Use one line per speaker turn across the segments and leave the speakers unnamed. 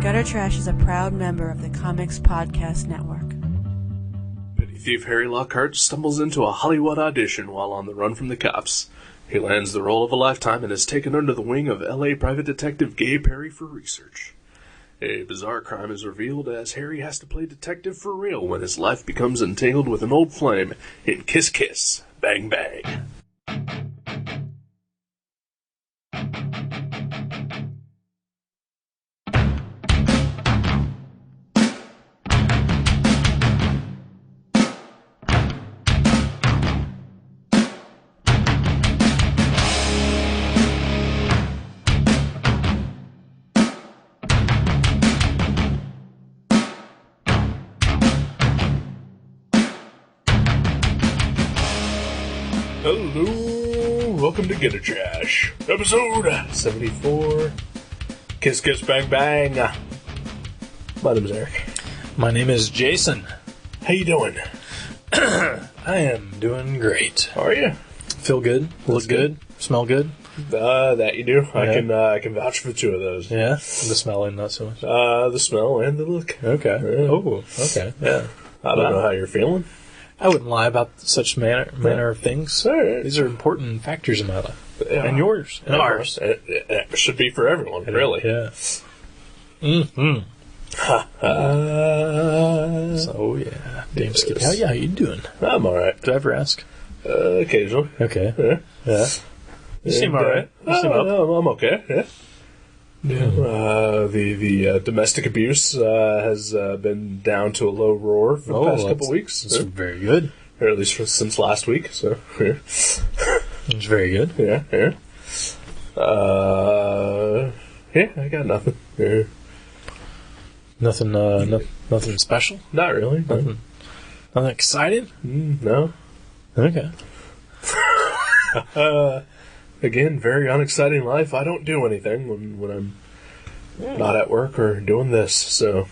Gutter Trash is a proud member of the Comics Podcast Network.
Petty thief Harry Lockhart stumbles into a Hollywood audition while on the run from the cops. He lands the role of a lifetime and is taken under the wing of L.A. private detective Gay Perry for research. A bizarre crime is revealed as Harry has to play detective for real when his life becomes entangled with an old flame in Kiss Kiss, Bang Bang. Hello, welcome to Gutter Trash, episode 74, Kiss Kiss Bang Bang. My name is Eric.
My name is Jason.
How you doing?
I am doing great.
How are you?
Feel good, look good, smell good.
That you do.
Yeah.
I can vouch for the two of those.
Yeah, the smell and not so much.
The smell and the look.
Okay.
Yeah.
Oh, okay.
Yeah. I don't know how you're feeling.
I wouldn't lie about such manner of things.
All right.
These are important factors in my life.
Yeah.
And yours. And ours.
It should be for everyone, really.
Yeah.
Mm-hmm.
So, yeah. Damn Skippy. How you doing?
I'm alright.
Did I ever ask?
Occasionally.
Okay. Yeah. You seem alright. You seem up.
I'm okay, yeah.
Yeah.
The domestic abuse has been down to a low roar for the past couple weeks.
That's very good.
Or at least since last week, so yeah.
It's very good.
Yeah. Yeah, I got nothing. Yeah.
Nothing special?
Not really.
Nothing exciting?
No.
Okay.
Again, very unexciting life. I don't do anything when I'm not at work or doing this, so...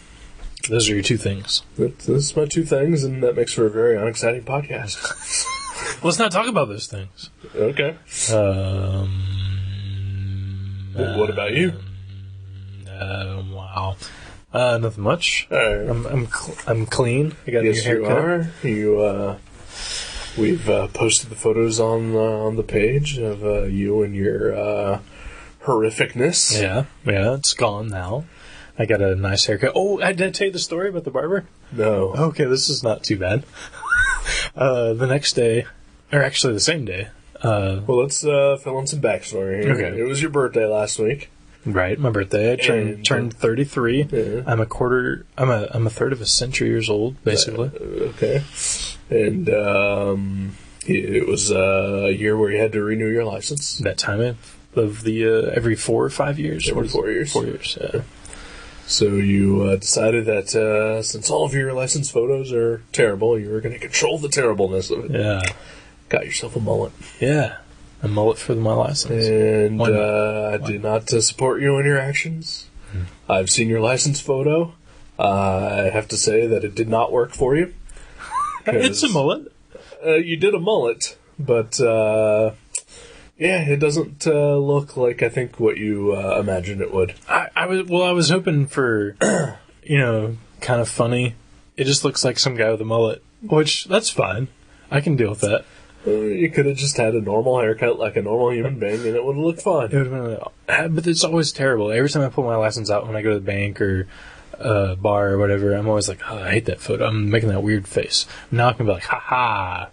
Those are your two things.
This is my two things, and that makes for a very unexciting podcast.
Let's not talk about those things.
Okay. What about you?
Wow. Nothing much.
Right.
I'm clean. I got
yes,
a new haircut.
You are. We've posted the photos on the page of you and your horrificness.
Yeah, it's gone now. I got a nice haircut. Oh, did I tell you the story about the barber?
No.
Okay, this is not too bad. The next day, or actually the same day.
Well, let's fill in some backstory here.
Okay.
It was your birthday last week.
Right, my birthday. I turned 33.
Yeah.
I'm a third of a century years old, basically.
Okay. And it was a year where you had to renew your license.
That time of the every 4 or 5 years.
Every 4 years.
4 years. Yeah.
So you decided that since all of your license photos are terrible, you were going to control the terribleness of it.
Yeah.
Got yourself a mullet.
Yeah. A mullet for my license.
And I did not support you in your actions. I've seen your license photo. I have to say that it did not work for you.
It's a mullet.
You did a mullet, but it doesn't look like I think what you imagined it would.
I was hoping for, kind of funny. It just looks like some guy with a mullet, which that's fine. I can deal with that.
You could have just had a normal haircut like a normal human being, and it would have looked fine.
It would have been, but it's always terrible. Every time I pull my license out when I go to the bank or bar or whatever, I'm always like, oh, I hate that photo. I'm making that weird face. Now I can be like, ha ha,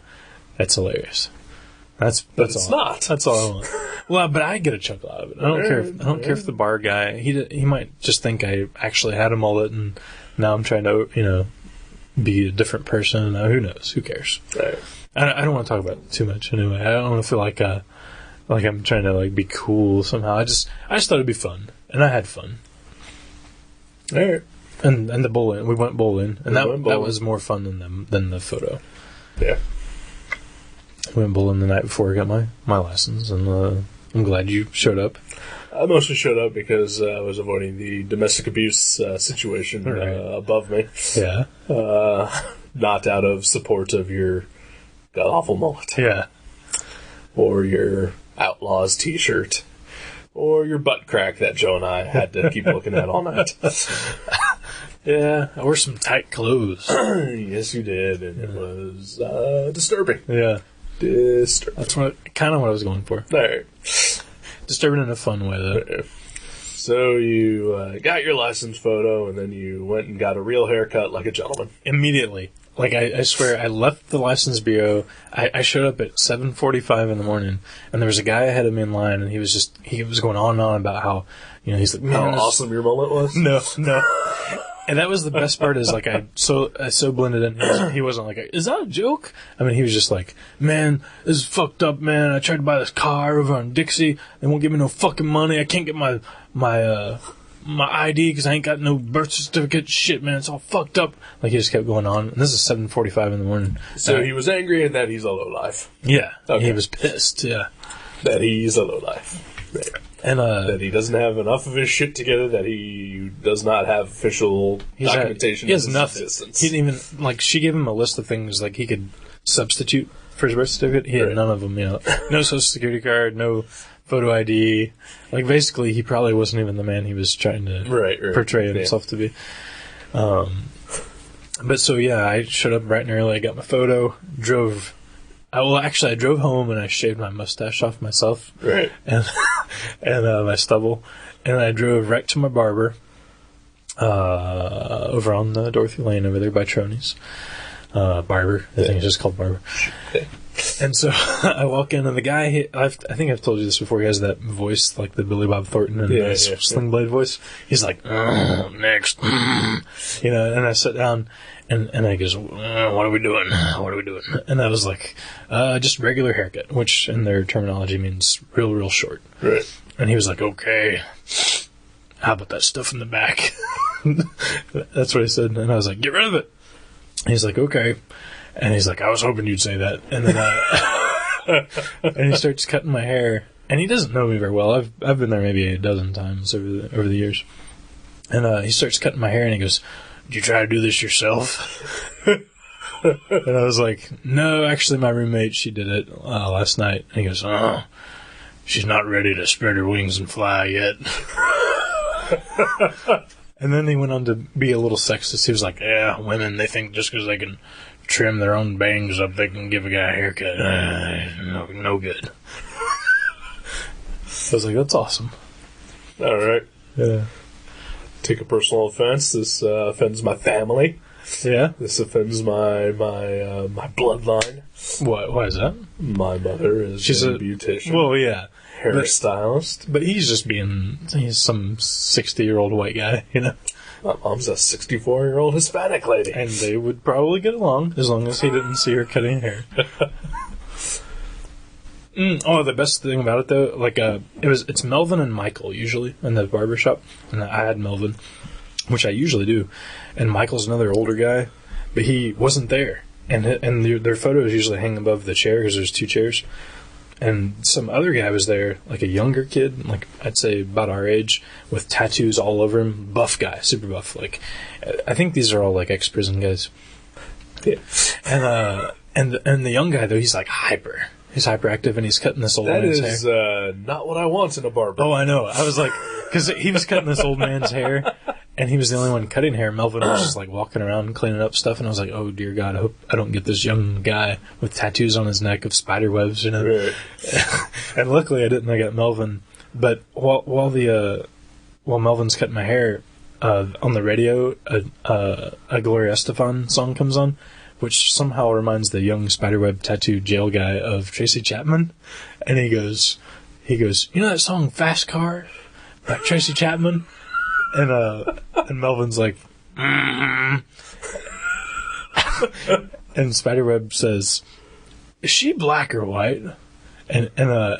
that's hilarious. But
it's not.
That's all I want. Well, but I get a chuckle out of it. I don't care if the bar guy he might just think I actually had a mullet, and now I'm trying to be a different person. Who knows? Who cares?
Right.
I don't want to talk about it too much anyway. I don't want to feel like I'm trying to be cool somehow. I just thought it'd be fun, and I had fun.
All right.
And the bowling, we went bowling, and that was more fun than the photo.
Yeah.
We went bowling the night before I got my license, and I'm glad you showed up.
I mostly showed up because I was avoiding the domestic abuse situation above me.
Yeah.
Not out of support of your god-awful mullet.
Yeah.
Or your Outlaws t-shirt. Or your butt crack that Joe and I had to keep looking at all night.
Yeah, I wore some tight clothes.
Yes, you did, and it was disturbing.
Yeah.
Disturbing.
That's kind of what I was going for.
All right.
Disturbing in a fun way, though.
So you got your license photo, and then you went and got a real haircut like a gentleman.
Immediately. Like, I swear, I left the license bureau. I showed up at 7:45 in the morning, and there was a guy ahead of me in line, and he was going on and on about how, he's like,
how awesome your mullet was?
No. And that was the best part is, like, I so blended in. He wasn't like, is that a joke? I mean, he was just like, man, this is fucked up, man. I tried to buy this car over on Dixie. They won't give me no fucking money. I can't get my ID because I ain't got no birth certificate. Shit, man, it's all fucked up. Like, he just kept going on. And this is 7:45 in the morning.
So he was angry and that he's a lowlife.
Yeah.
Okay.
He was pissed, yeah.
That he's a lowlife. Right.
And
that he doesn't have enough of his shit together, that he does not have official documentation
he has
of his
nothing.
existence.
He didn't even, like, she gave him a list of things, like, he could substitute for his birth certificate. He had none of them, No social security card, no photo ID. Like, basically, he probably wasn't even the man he was trying to portray himself to be. But so, yeah, I showed up bright and early. I got my photo, I drove home and I shaved my mustache off myself.
Right.
And my stubble. And I drove right to my barber over on Dorothy Lane over there by Troni's. Barber. I think it's just called Barber.
Okay.
And so I walk in and the guy, I think I've told you this before, he has that voice like the Billy Bob Thornton and Sling Blade voice. He's like, next. And I sit down and I goes, what are we doing? And I was like, just regular haircut, which in their terminology means real short.
Right.
And he was like, okay, how about that stuff in the back? That's what he said. And I was like, get rid of it. And he's like, okay. And he's like, I was hoping you'd say that. And then and he starts cutting my hair. And he doesn't know me very well. I've been there maybe a dozen times over the years. And he starts cutting my hair and he goes, did you try to do this yourself? And I was like, no, actually my roommate, she did it last night. And he goes, oh, she's not ready to spread her wings and fly yet. And then he went on to be a little sexist. He was like, yeah, women, they think just because they can trim their own bangs up, they can give a guy a haircut. No good. I was like, that's awesome.
All right.
Yeah.
Take a personal offense. This offends my family.
Yeah?
This offends my bloodline.
What? Why is that?
My mother is a beautician.
Well, yeah.
Hairstylist.
But he's just he's some 60-year-old white guy,
My mom's a 64-year-old Hispanic lady.
And they would probably get along, as long as he didn't see her cutting hair. The best thing about it, though, like, it's Melvin and Michael, usually, in the barbershop. And I had Melvin, which I usually do. And Michael's another older guy, but he wasn't there. And their photos usually hang above the chair, because there's two chairs. And some other guy was there, like a younger kid, like I'd say about our age, with tattoos all over him. Buff guy, super buff. Like, I think these are all like ex-prison guys.
Yeah.
And the young guy though, he's like hyper. He's hyperactive and he's cutting this old man's hair.
That is not what I want in a barber.
Oh, I know. I was like, because he was cutting this old man's hair, and he was the only one cutting hair. Melvin was just like walking around and cleaning up stuff, and I was like, oh dear God, I hope I don't get this young guy with tattoos on his neck of spider webs,
Right.
And luckily I didn't. I got Melvin. But while Melvin's cutting my hair, on the radio, a Gloria Estefan song comes on, which somehow reminds the young spiderweb tattooed jail guy of Tracy Chapman. And he goes, you know that song Fast Car by Tracy Chapman? And Melvin's like, And Spiderweb says, is she black or white? And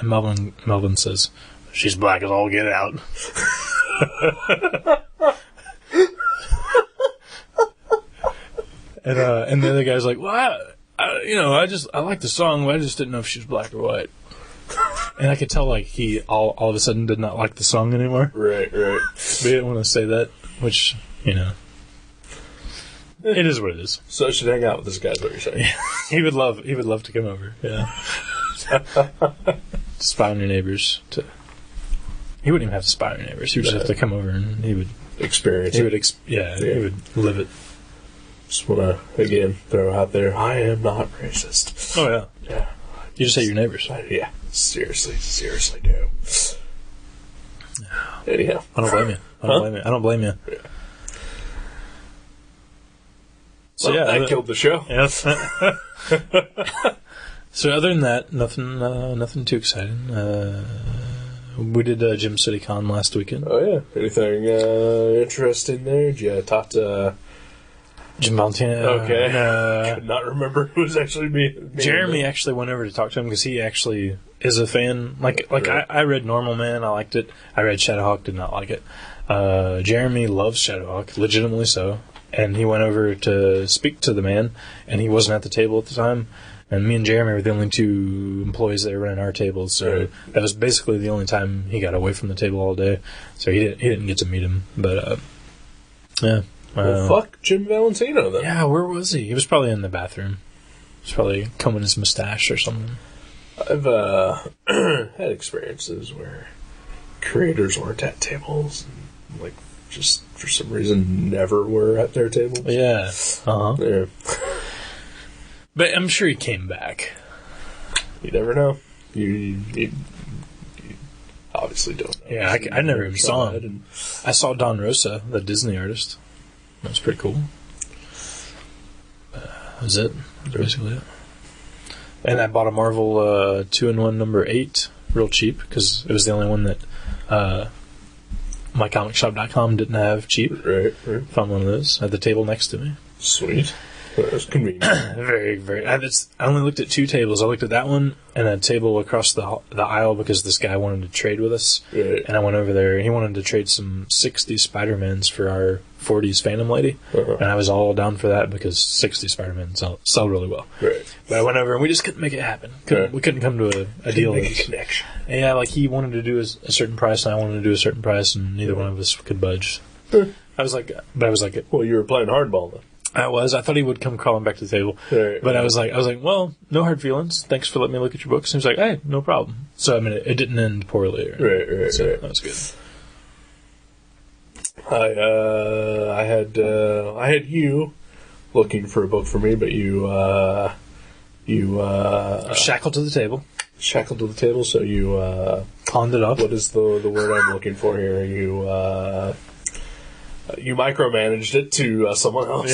Melvin says, she's black as all get out. And the other guy's like, well, I like the song, but I just didn't know if she was black or white. And I could tell, like, he all of a sudden did not like the song anymore.
Right.
But he didn't want to say that, which, it is what it is.
So I should hang out with this guy, is what you're saying.
Yeah. He would love to come over, yeah. Spy on your neighbors to He wouldn't even have to spy on neighbors. He would just have to come over and he would
experience
he
it.
would he would live it.
Just want to, again, throw out there, I am not racist.
Oh, yeah.
Yeah.
You just hate your neighbors.
Yeah. Seriously do. Anyhow.
I don't blame you. I don't blame you.
Yeah.
So,
well, that killed the show.
Yes. So other than that, nothing too exciting. We did Gym City Con last weekend.
Oh, yeah. Anything interesting there? Did you talk to...
Jim Valentino.
Okay. Could not remember who was actually me.
Jeremy actually went over to talk to him because he actually is a fan. Right. I read Normal Man. I liked it. I read Shadowhawk. Did not like it. Jeremy loves Shadowhawk, legitimately so. And he went over to speak to the man, and he wasn't at the table at the time. And me and Jeremy were the only two employees that were running our tables, so that was basically the only time he got away from the table all day. So he didn't get to meet him. But yeah.
Well, fuck Jim Valentino, then.
Yeah, where was he? He was probably in the bathroom. He was probably combing his mustache or something.
I've had experiences where creators weren't at tables, and, like, just for some reason never were at their tables.
Yeah. Uh-huh.
Yeah.
But I'm sure he came back.
You never know. You obviously don't know.
Yeah, I never even saw him. I saw Don Rosa, the Disney artist. That was pretty cool. That was it. That's basically it. And I bought a Marvel 2-in-1 number 8 real cheap because it was the only one that mycomicshop.com didn't have cheap.
Right.
Found one of those at the table next to me.
Sweet. That was convenient.
Very, very. I only looked at 2 tables. I looked at that one and a table across the aisle because this guy wanted to trade with us.
Right.
And I went over there and he wanted to trade some 60s Spider-Mans for our 40s Phantom Lady. Uh-huh. And I was all down for that because 60s Spider-Man sell really well.
Right.
But I went over and we just couldn't make it happen. We couldn't come to a deal.
Make a connection.
And yeah, like he wanted to do a certain price and I wanted to do a certain price and neither one of us could budge. I was like,
well, you were playing hardball then.
I thought he would come crawling back to the table.
Right.
But I was like, well, no hard feelings. Thanks for letting me look at your books. And he was like, hey, no problem. So, I mean, it didn't end poorly.
Right.
So that was good.
I had you looking for a book for me, but you
shackled to the table.
Shackled to the table, so you
pawned it off.
What is the word I'm looking for here? You micromanaged it to someone else.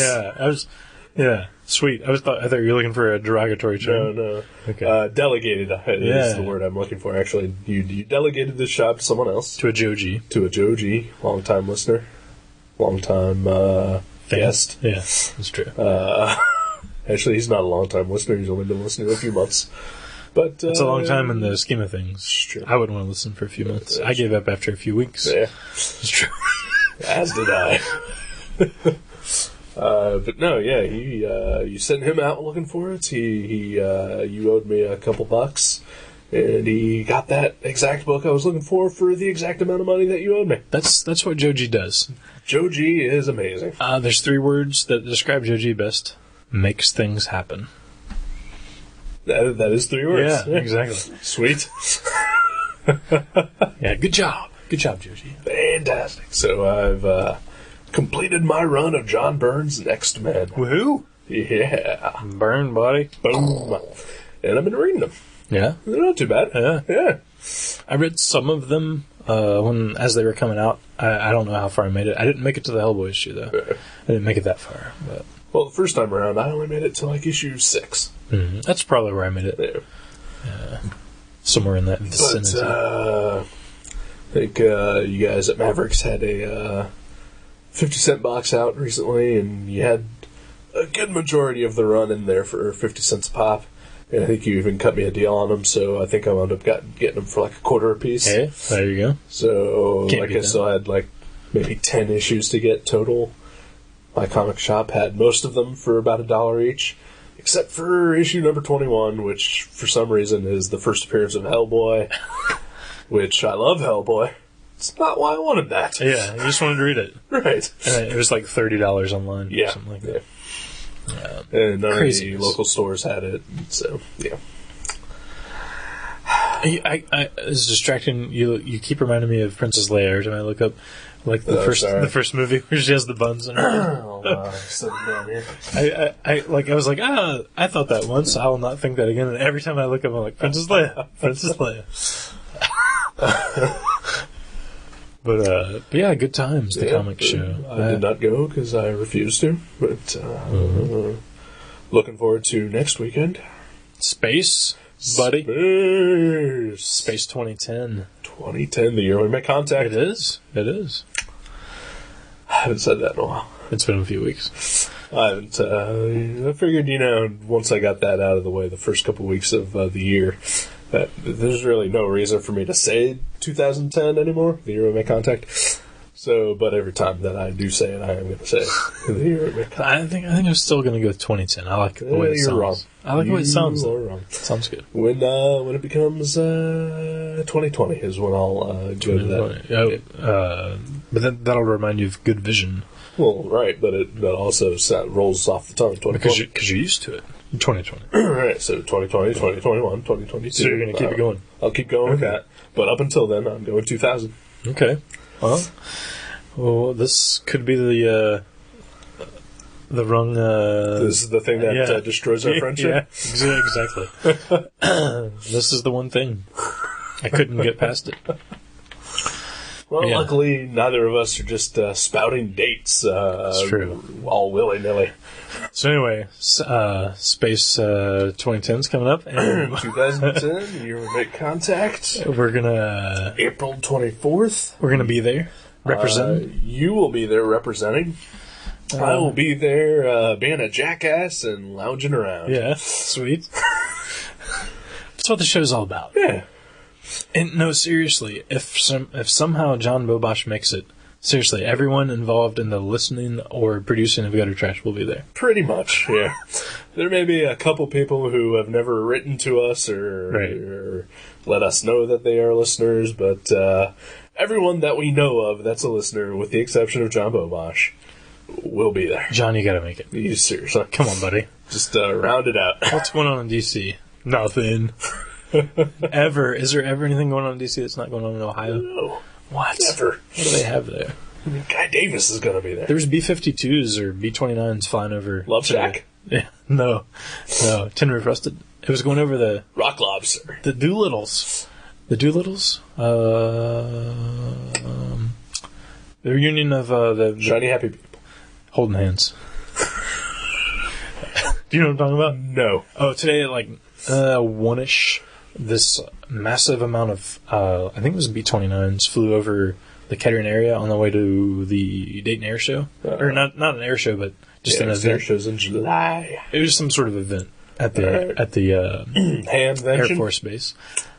Yeah, sweet. I thought you were looking for a derogatory term.
No.
Okay.
Delegated is the word I'm looking for. Actually, you delegated this job to someone else.
To a Joe G.
Long-time listener, long-time guest.
Yeah, that's true.
Actually, he's not a long-time listener. He's only been listening a few months. But
it's a long time in the scheme of things.
True.
I wouldn't want to listen for a few months. I gave up after a few weeks.
Yeah,
it's true.
As did I. But no, yeah, you sent him out looking for it. You owed me a couple bucks, and he got that exact book I was looking for the exact amount of money that you owed me.
That's what Joe G does.
Joe G is amazing.
There's 3 words that describe Joe G best: makes things happen.
That is 3 words.
Yeah, exactly.
Sweet.
Yeah, good job, Joe G.
Fantastic. So I've completed my run of John Byrne's Next Men.
Woohoo!
Yeah.
Byrne, buddy.
Boom. And I've been reading them.
Yeah?
They're not too bad. Yeah.
I read some of them as they were coming out. I don't know how far I made it. I didn't make it to the Hellboy issue, though.
Yeah.
I didn't make it that far. But.
Well, the first time around, I only made it to, issue 6.
Mm-hmm. That's probably where I made it.
Yeah.
Somewhere in that vicinity.
But, I think you guys at Mavericks had a 50-cent box out recently, and you had a good majority of the run in there for 50 cents a pop. And I think you even cut me a deal on them, so I think I wound up getting them for $0.25 a piece.
Hey, there you go.
So, I still had maybe 10 issues to get total. My comic shop had most of them for about $1 each, except for issue number 21, which for some reason is the first appearance of Hellboy, which I love Hellboy. It's not why I wanted that.
Yeah, you just wanted to read it.
Right.
And it was $30 online or something like that.
And none of the local stores had it, so, yeah.
It's distracting. You keep reminding me of Princess Leia every time I look up, like the first movie where she has the buns in her.
Down here.
I was like, I thought that once. I will not think that again. And every time I look up, I'm like, Princess Leia, Princess Leia. But yeah, good times. The comic show.
I did not go because I refused to. But looking forward to next weekend.
Space, buddy. Space 2010.
2010, the year we made contact.
It is.
I haven't said that in a while.
It's been a few weeks.
I haven't. I figured, once I got that out of the way, the first couple weeks of the year, that there's really no reason for me to say 2010 anymore, the year we made contact. So, but every time that I do say it, I am going to say the year we made contact.
I think I'm still going to go with 2010. I like the way it sounds.
You're wrong.
I like the way it sounds.
You're wrong.
Sounds good.
When it becomes 2020 is when I'll go to that.
But then that'll remind you of good vision.
Well, right, but that also rolls off the tongue. 2020.
Because you're used to it. 2020.
Right, so 2020, 2021, 2022.
So you're going to keep it going.
I'll keep going with that. But up until then, I'm going 2000.
Okay. Well, this could be the wrong...
this is the thing that destroys our friendship?
Yeah, exactly. This is the one thing. I couldn't get past it.
Well, luckily, neither of us are just spouting dates.
It's true.
All willy-nilly.
So anyway, Space 2010 is coming up. And
2010, you will make contact.
We're going to...
April 24th.
We're going to be there, representing.
You will be there representing. I will be there being a jackass and lounging around.
Yeah, sweet. That's what the show's all about.
Yeah.
And no, seriously, if somehow John Bobosh makes it, seriously, everyone involved in the listening or producing of Gutter Trash will be there.
Pretty much, yeah. There may be a couple people who have never written to us or let us know that they are listeners, but everyone that we know of that's a listener, with the exception of John Bobosh, will be there.
John, you gotta make it.
You seriously.
Come on, buddy.
Just round it out.
What's going on in D.C.? Nothing. Ever. Is there ever anything going on in D.C. that's not going on in Ohio?
No.
What?
Never.
What do they have there?
I mean, Guy Davis is going to be there.
There's B-52s or B-29s flying over.
Love Shack?
Yeah. No. Tin Roof Rusted. It was going over the...
Rock Lobster.
The Doolittles. The Doolittles? The reunion of the...
Shiny Happy People.
Holding hands. Do you know what I'm talking about?
No.
Oh, today, like, 1-ish, this massive amount of, I think it was B-29s, flew over the Kettering area on the way to the Dayton Air Show. Or not an air show, but just an event.
Air Show's in July.
It was some sort of event at the
HAMVention?
Air Force Base.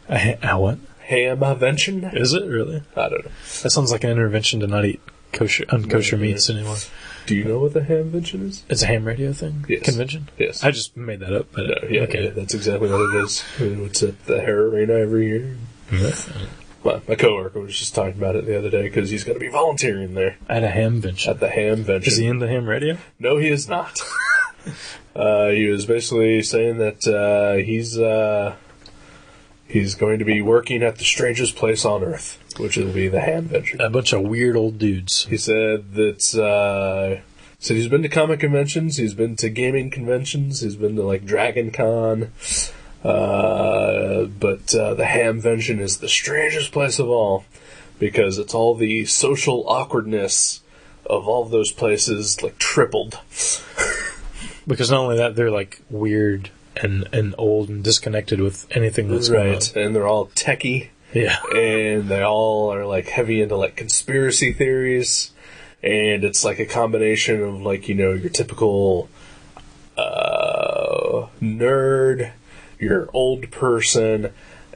What?
HAMVention?
Is it, really?
I don't know.
That sounds like an intervention to not eat unkosher meats anymore.
Do you know what the HAMVention is?
It's a ham radio thing?
Yes.
Convention?
Yes.
I just made that up. But
okay. Yeah, that's exactly what it is. It's at the Hair Arena every year.
Mm-hmm.
My coworker was just talking about it the other day because he's going to be volunteering there.
At a HAMVention?
At the HAMVention.
Is he in the ham radio?
No, he is not. He was basically saying that he's going to be working at the strangest place on Earth, which will be the HAMVention.
A bunch of weird old dudes.
He said that he's been to comic conventions, he's been to gaming conventions, he's been to like Dragon Con, but the HAMVention is the strangest place of all because it's all the social awkwardness of all of those places like tripled.
Because not only that, they're like weird and old and disconnected with anything that's going on.
And they're all techie.
Yeah.
And they all are like heavy into like conspiracy theories. And it's like a combination of like, your typical nerd, your old person,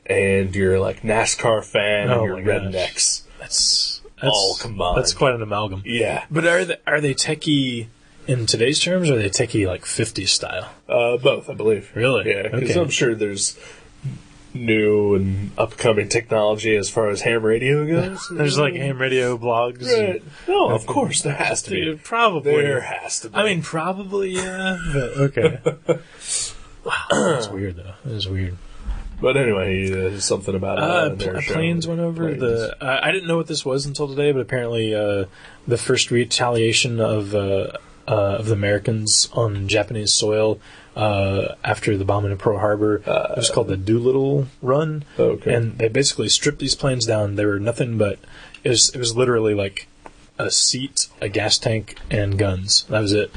and your like NASCAR fan and your rednecks.
That's
all combined.
That's quite an amalgam.
Yeah.
But are they techie in today's terms, or are they techie like 50s style?
Both, I believe.
Really?
Yeah, because I'm sure there's new and upcoming technology as far as ham radio goes.
There's like ham radio blogs.
Right. No, of course there has to be.
Probably.
There has to be.
I mean, probably, yeah, but okay. Wow, that's weird, though. That is weird.
But anyway, something about
planes went over.
Planes.
I didn't know what this was until today, but apparently the first retaliation of the Americans on Japanese soil after the bombing of Pearl Harbor. It was called the Doolittle Run.
Okay.
And they basically stripped these planes down. They were nothing but it was literally like a seat, a gas tank, and guns. That was it.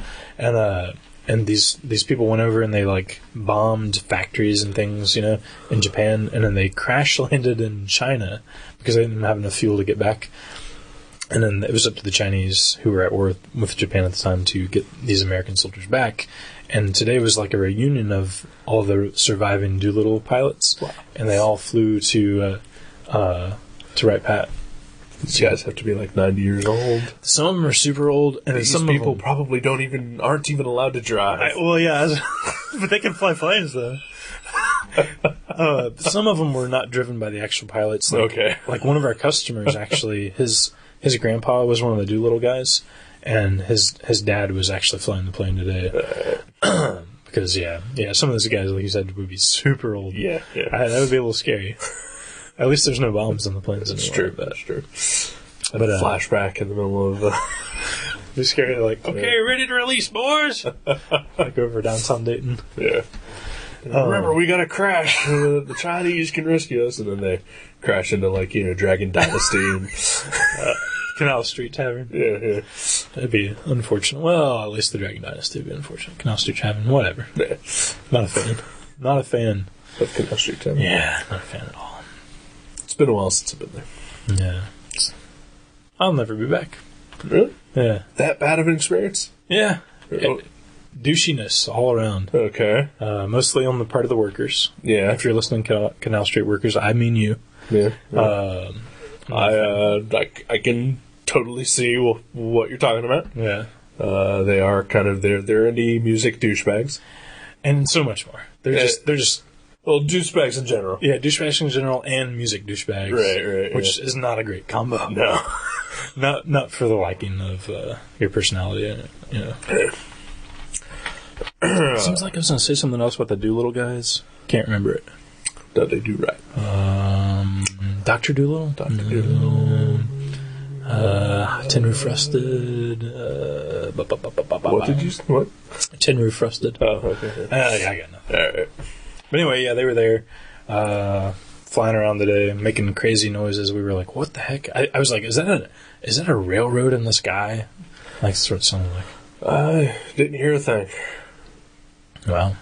And these people went over and they like bombed factories and things, in Japan, and then they crash landed in China because they didn't have enough fuel to get back. And then it was up to the Chinese, who were at war with Japan at the time, to get these American soldiers back. And today was like a reunion of all the surviving Doolittle pilots.
Wow.
And they all flew to Wright Pat.
These guys have to be like 90 years old.
Some of them are super old, and
these
some
people
of them
probably aren't even allowed to drive.
But they can fly planes though. Some of them were not driven by the actual pilots. Like one of our customers, actually, his grandpa was one of the Doolittle guys, and his dad was actually flying the plane today. Because some of those guys, like you said, would be super old.
Yeah.
That would be a little scary. At least there's no bombs on the planes anymore.
That's true.
But
flashback in the middle of...
Be scary, like, okay, ready to release, boys! Like over downtown Dayton.
Yeah. Remember, we got to crash. The Chinese can rescue us. And then they crash into, like, Dragon Dynasty and...
Canal Street Tavern.
Yeah.
That'd be unfortunate. Well, at least the Dragon Dynasty would be unfortunate. Canal Street Tavern, whatever.
Yeah.
Not a fan.
Of Canal Street Tavern.
Yeah, not a fan at all.
It's been a while since I've been there.
Yeah. I'll never be back.
Really?
Yeah.
That bad of an experience?
Yeah. Douchiness all around.
Okay.
Mostly on the part of the workers.
Yeah.
If you're listening, Canal Street workers, I mean you.
Yeah. I can totally see what you're talking about.
Yeah.
They are kind of they're indie music douchebags,
and so much more. They're just
well, douchebags in general.
Yeah, douchebags in general and music douchebags.
Right.
Which is not a great combo.
No.
Not for the liking of your personality, Seems like I was going to say something else about the Doolittle guys. Can't remember it.
That they do right.
Dr. Doolittle?
Dr. Doolittle.
Tin Roof Rusted.
What did you... What?
Tin Roof Rusted.
Oh, okay.
I got nothing.
All right.
But anyway, yeah, they were there, flying around today, making crazy noises. We were like, what the heck? I was like, is that a railroad in the sky? Like, that's what it sounded like.
I didn't hear a thing.
Wow.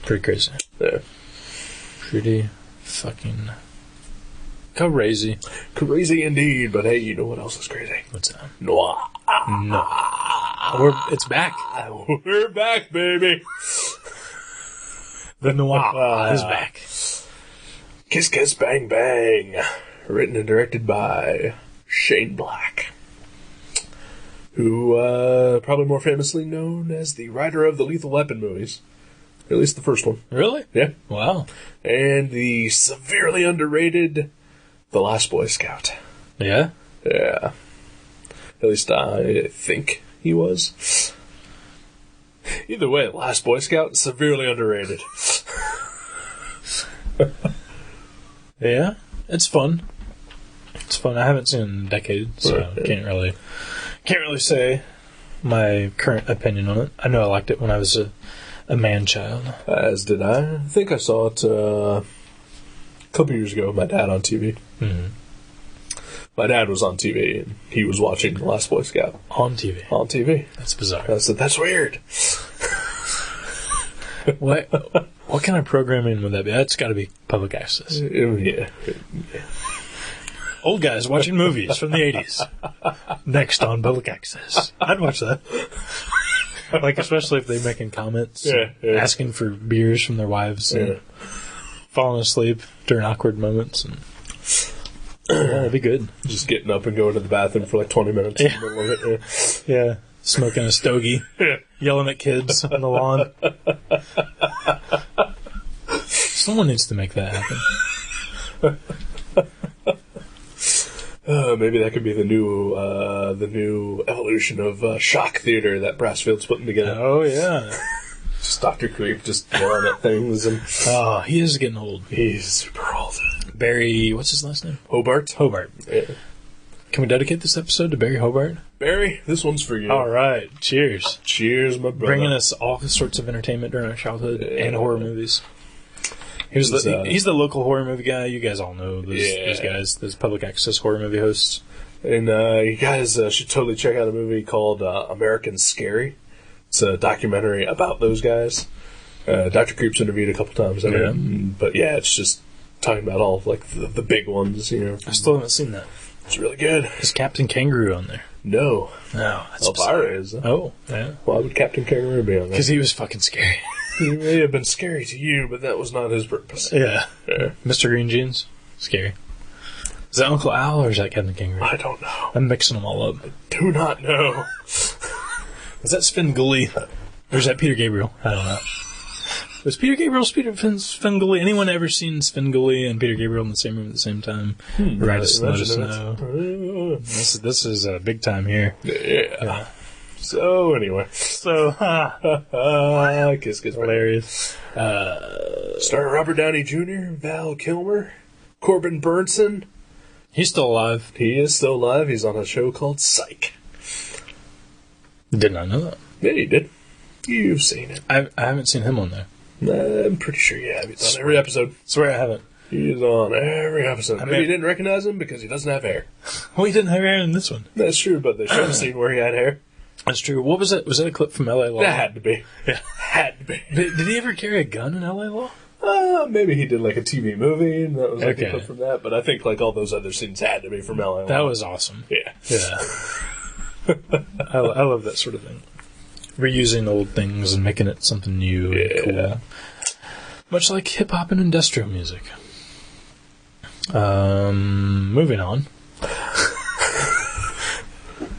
Pretty crazy.
Yeah.
Pretty fucking crazy.
Crazy indeed, but hey, you know what else is crazy?
What's that?
Nwaaaah.
No. It's back.
We're back, baby.
The Nwaaaah is back.
Kiss Kiss Bang Bang. Written and directed by Shane Black, who probably more famously known as the writer of the Lethal Weapon movies. At least the first one.
Really?
Yeah.
Wow.
And the severely underrated The Last Boy Scout.
Yeah?
Yeah. At least I think he was. Either way, Last Boy Scout, severely underrated.
Yeah, it's fun. It's fun. I haven't seen it in a decade, so
Right.
can't really say my current opinion on it. I know I liked it when I was a man-child.
As did I. I think I saw it a couple years ago with my dad on TV.
Mm-hmm.
My dad was on TV, and he was watching The Last Boy Scout.
On TV.
On TV.
That's bizarre.
I said, that's weird.
What kind of programming would that be? That's got to be public access.
Yeah.
Old guys watching movies from the 80s. Next on public access. I'd watch that. Like, especially if they're making comments,
Yeah.
asking for beers from their wives, and falling asleep during awkward moments. And yeah, that'd be good.
Just getting up and going to the bathroom for like 20 minutes in the middle of it.
Yeah, smoking a stogie, yelling at kids on the lawn. Someone needs to make that happen.
Maybe that could be the new evolution of shock theater that Brassfield's putting together.
Oh, yeah.
Just Dr. Creep just yelling at things. And
Oh, he is getting old.
he's super old.
Barry, what's his last name?
Hobart?
Hobart.
Yeah.
Can we dedicate this episode to Barry Hobart?
Barry, this one's for you.
All right. Cheers.
Cheers, my brother.
Bringing us all sorts of entertainment during our childhood and horror movies. He's
He's,
the local horror movie guy. You guys all know those guys, those public access horror movie hosts.
And you guys should totally check out a movie called American Scary. It's a documentary about those guys. Dr. Creep's interviewed a couple times. But yeah, it's just talking about all like the big ones, you know.
I still haven't seen that.
It's really good.
Is Captain Kangaroo on there?
No.
No, that's
Elvira is.
Oh, yeah.
Why would Captain Kangaroo be on there?
Because he was fucking scary.
He may have been scary to you, but that was not his purpose.
Yeah.
Yeah.
Mr. Green Jeans? Scary. Is that Uncle Al or is that Captain Kangaroo?
I don't know.
I'm mixing them all up.
Do not know.
Is that Svengoolie? Or is that Peter Gabriel? I don't know. Was Peter Gabriel Svengoolie? Anyone ever seen Svengoolie and Peter Gabriel in the same room at the same time? Write us, let us know. This is big time here.
Yeah. So, anyway.
So,
Kiss,
hilarious.
Starring Robert Downey Jr., Val Kilmer, Corbin Burnson.
He's still alive.
He is still alive. He's on a show called Psych.
Did not know that.
Yeah, you did. You've seen it.
I haven't seen him on there.
I'm pretty sure you have. He's on every episode.
Swear I haven't.
He's on every episode. Maybe you didn't recognize him because he doesn't have hair.
Well, he didn't have hair in this one.
That's true, but they showed a scene where he had hair.
That's true. What was it? Was that a clip from L.A. Law?
That had to be.
Yeah.
Had to be.
Did he ever carry a gun in L.A. Law?
Maybe he did like a TV movie, and that was like
Okay.
a clip from that. But I think like all those other scenes had to be from L.A.
That was awesome.
Yeah.
Yeah. I love that sort of thing. Reusing old things and making it something new and cool. Much like hip-hop and industrial music. Moving on.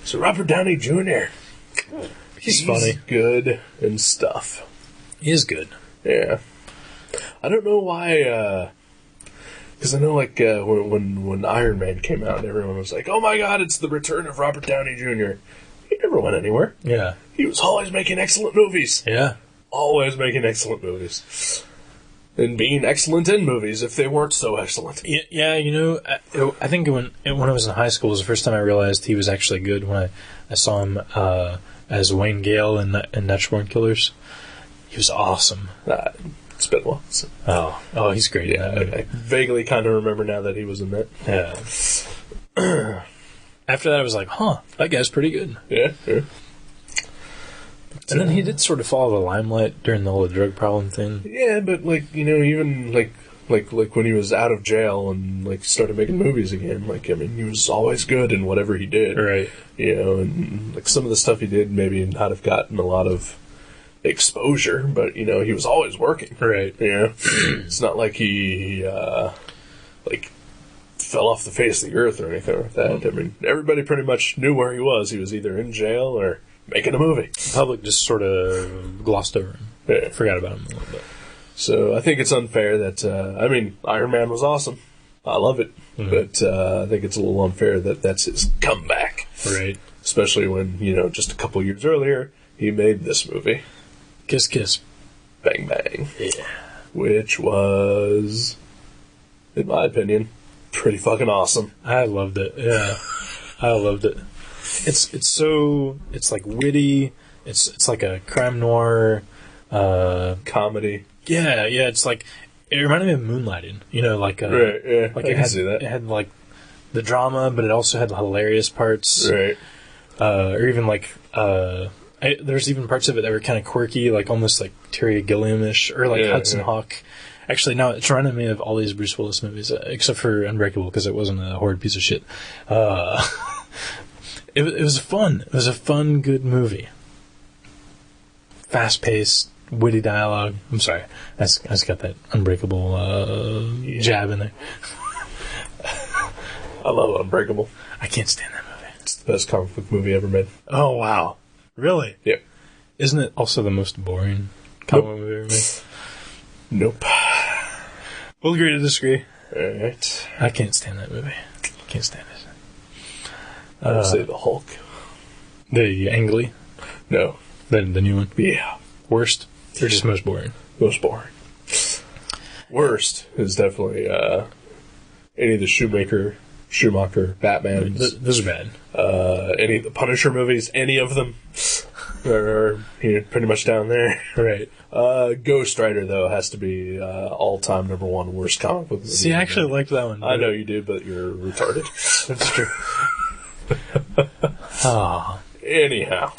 So Robert Downey Jr.
He's funny.
Good and stuff.
He is good.
Yeah. I don't know why, because I know like when Iron Man came out, everyone was like, oh my god, it's the return of Robert Downey Jr. He never went anywhere.
Yeah.
He was always making excellent movies.
Yeah.
Always making excellent movies. And being excellent in movies if they weren't so excellent.
Yeah, you know, I think when I was in high school was the first time I realized he was actually good when I saw him as Wayne Gale in Natural Born Killers. He was awesome.
It's been a while. So.
Oh, he's great.
Yeah, I vaguely kind of remember now that he was in that.
Yeah. After that, I was like, that guy's pretty good.
Yeah.
And then he did sort of follow the limelight during the whole drug problem thing.
Yeah, but like, you know, even like when he was out of jail and like started making movies again, like, I mean, he was always good in whatever he did.
Right.
You know, and like some of the stuff he did maybe not have gotten a lot of exposure, but you know, he was always working.
Right.
Yeah. It's not like he like fell off the face of the earth or anything like that. I mean, everybody pretty much knew where he was. He was either in jail or making a movie.
The public just sort of glossed over him.
Yeah.
Forgot about him a little bit.
So I think it's unfair that, I mean, Iron Man was awesome. I love it. Mm-hmm. But I think it's a little unfair that that's his comeback.
Right.
Especially when, you know, just a couple years earlier, he made this movie.
Kiss Kiss.
Bang Bang.
Yeah.
Which was, in my opinion, pretty fucking awesome.
I loved it. Yeah. I loved it. It's like witty. It's like a crime noir
comedy.
Yeah. It's like it reminded me of Moonlighting. You know, like
right. Yeah,
like
I can see that.
It had like the drama, but it also had hilarious parts.
Right.
Or even like there's even parts of it that were kind of quirky, like almost like Terry Gilliam-ish, or like Hudson Hawk. Actually, no, it's reminding me of all these Bruce Willis movies, except for Unbreakable, because it wasn't a horrid piece of shit. It was fun. It was a fun, good movie. Fast-paced, witty dialogue. I'm sorry. I just got that Unbreakable jab in there.
I love Unbreakable.
I can't stand that movie.
It's the best comic book movie ever made.
Oh, wow. Really?
Yeah.
Isn't it also the most boring comic book movie ever made?
Nope.
We'll agree to disagree.
Alright.
I can't stand that movie. Can't stand it.
I would say the Hulk.
The Ang Lee?
No.
The new one?
Yeah.
Worst? Or just most boring?
Most boring. Worst is definitely any of the Schumacher Batmans.
Those are bad.
Any of the Punisher movies, any of them are pretty much down there.
Right.
Ghost Rider, though, has to be all-time number one worst comic book movie.
See, I actually liked that one.
I know you do, but you're retarded.
That's true.
Anyhow.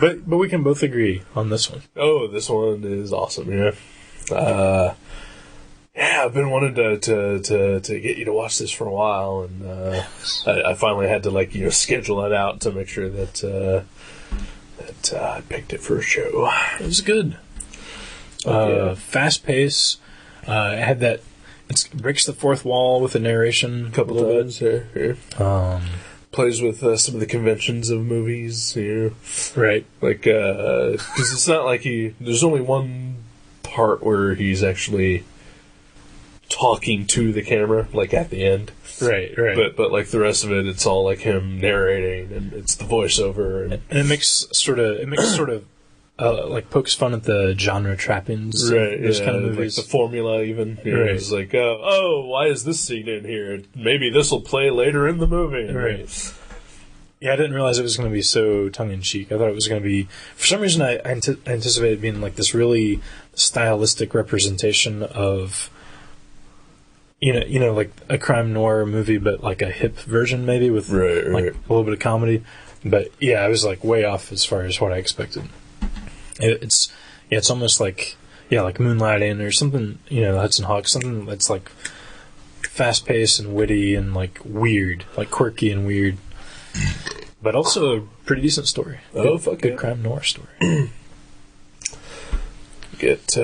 But we can both agree on this one.
Oh, this one is awesome, yeah. Yeah, I've been wanting to get you to watch this for a while, and I finally had to schedule it out to make sure that I picked it for a show.
It was good. Fast pace. It had that. It breaks the fourth wall with the narration
A couple times. Yeah. Plays with some of the conventions of movies.
Right.
Like because it's not like there's only one part where he's actually talking to the camera, like at the end.
Right.
But like the rest of it, it's all like him narrating, and it's the voiceover, and
it makes sort of like pokes fun at the genre trappings,
right?
Those kind of movies,
like the formula, even.
Right.
It's like, why is this scene in here? Maybe this will play later in the movie,
right? Yeah, I didn't realize it was going to be so tongue-in-cheek. I thought it was going to be... For some reason, I anticipated it being like this really stylistic representation of, like a crime noir movie, but like a hip version maybe with
right.
a little bit of comedy. But yeah, I was like way off as far as what I expected. It's almost like Moonlighting or something, Hudson Hawk, something that's like fast-paced and witty and like weird, like quirky and weird. But also a pretty decent story. Good crime noir story.
Get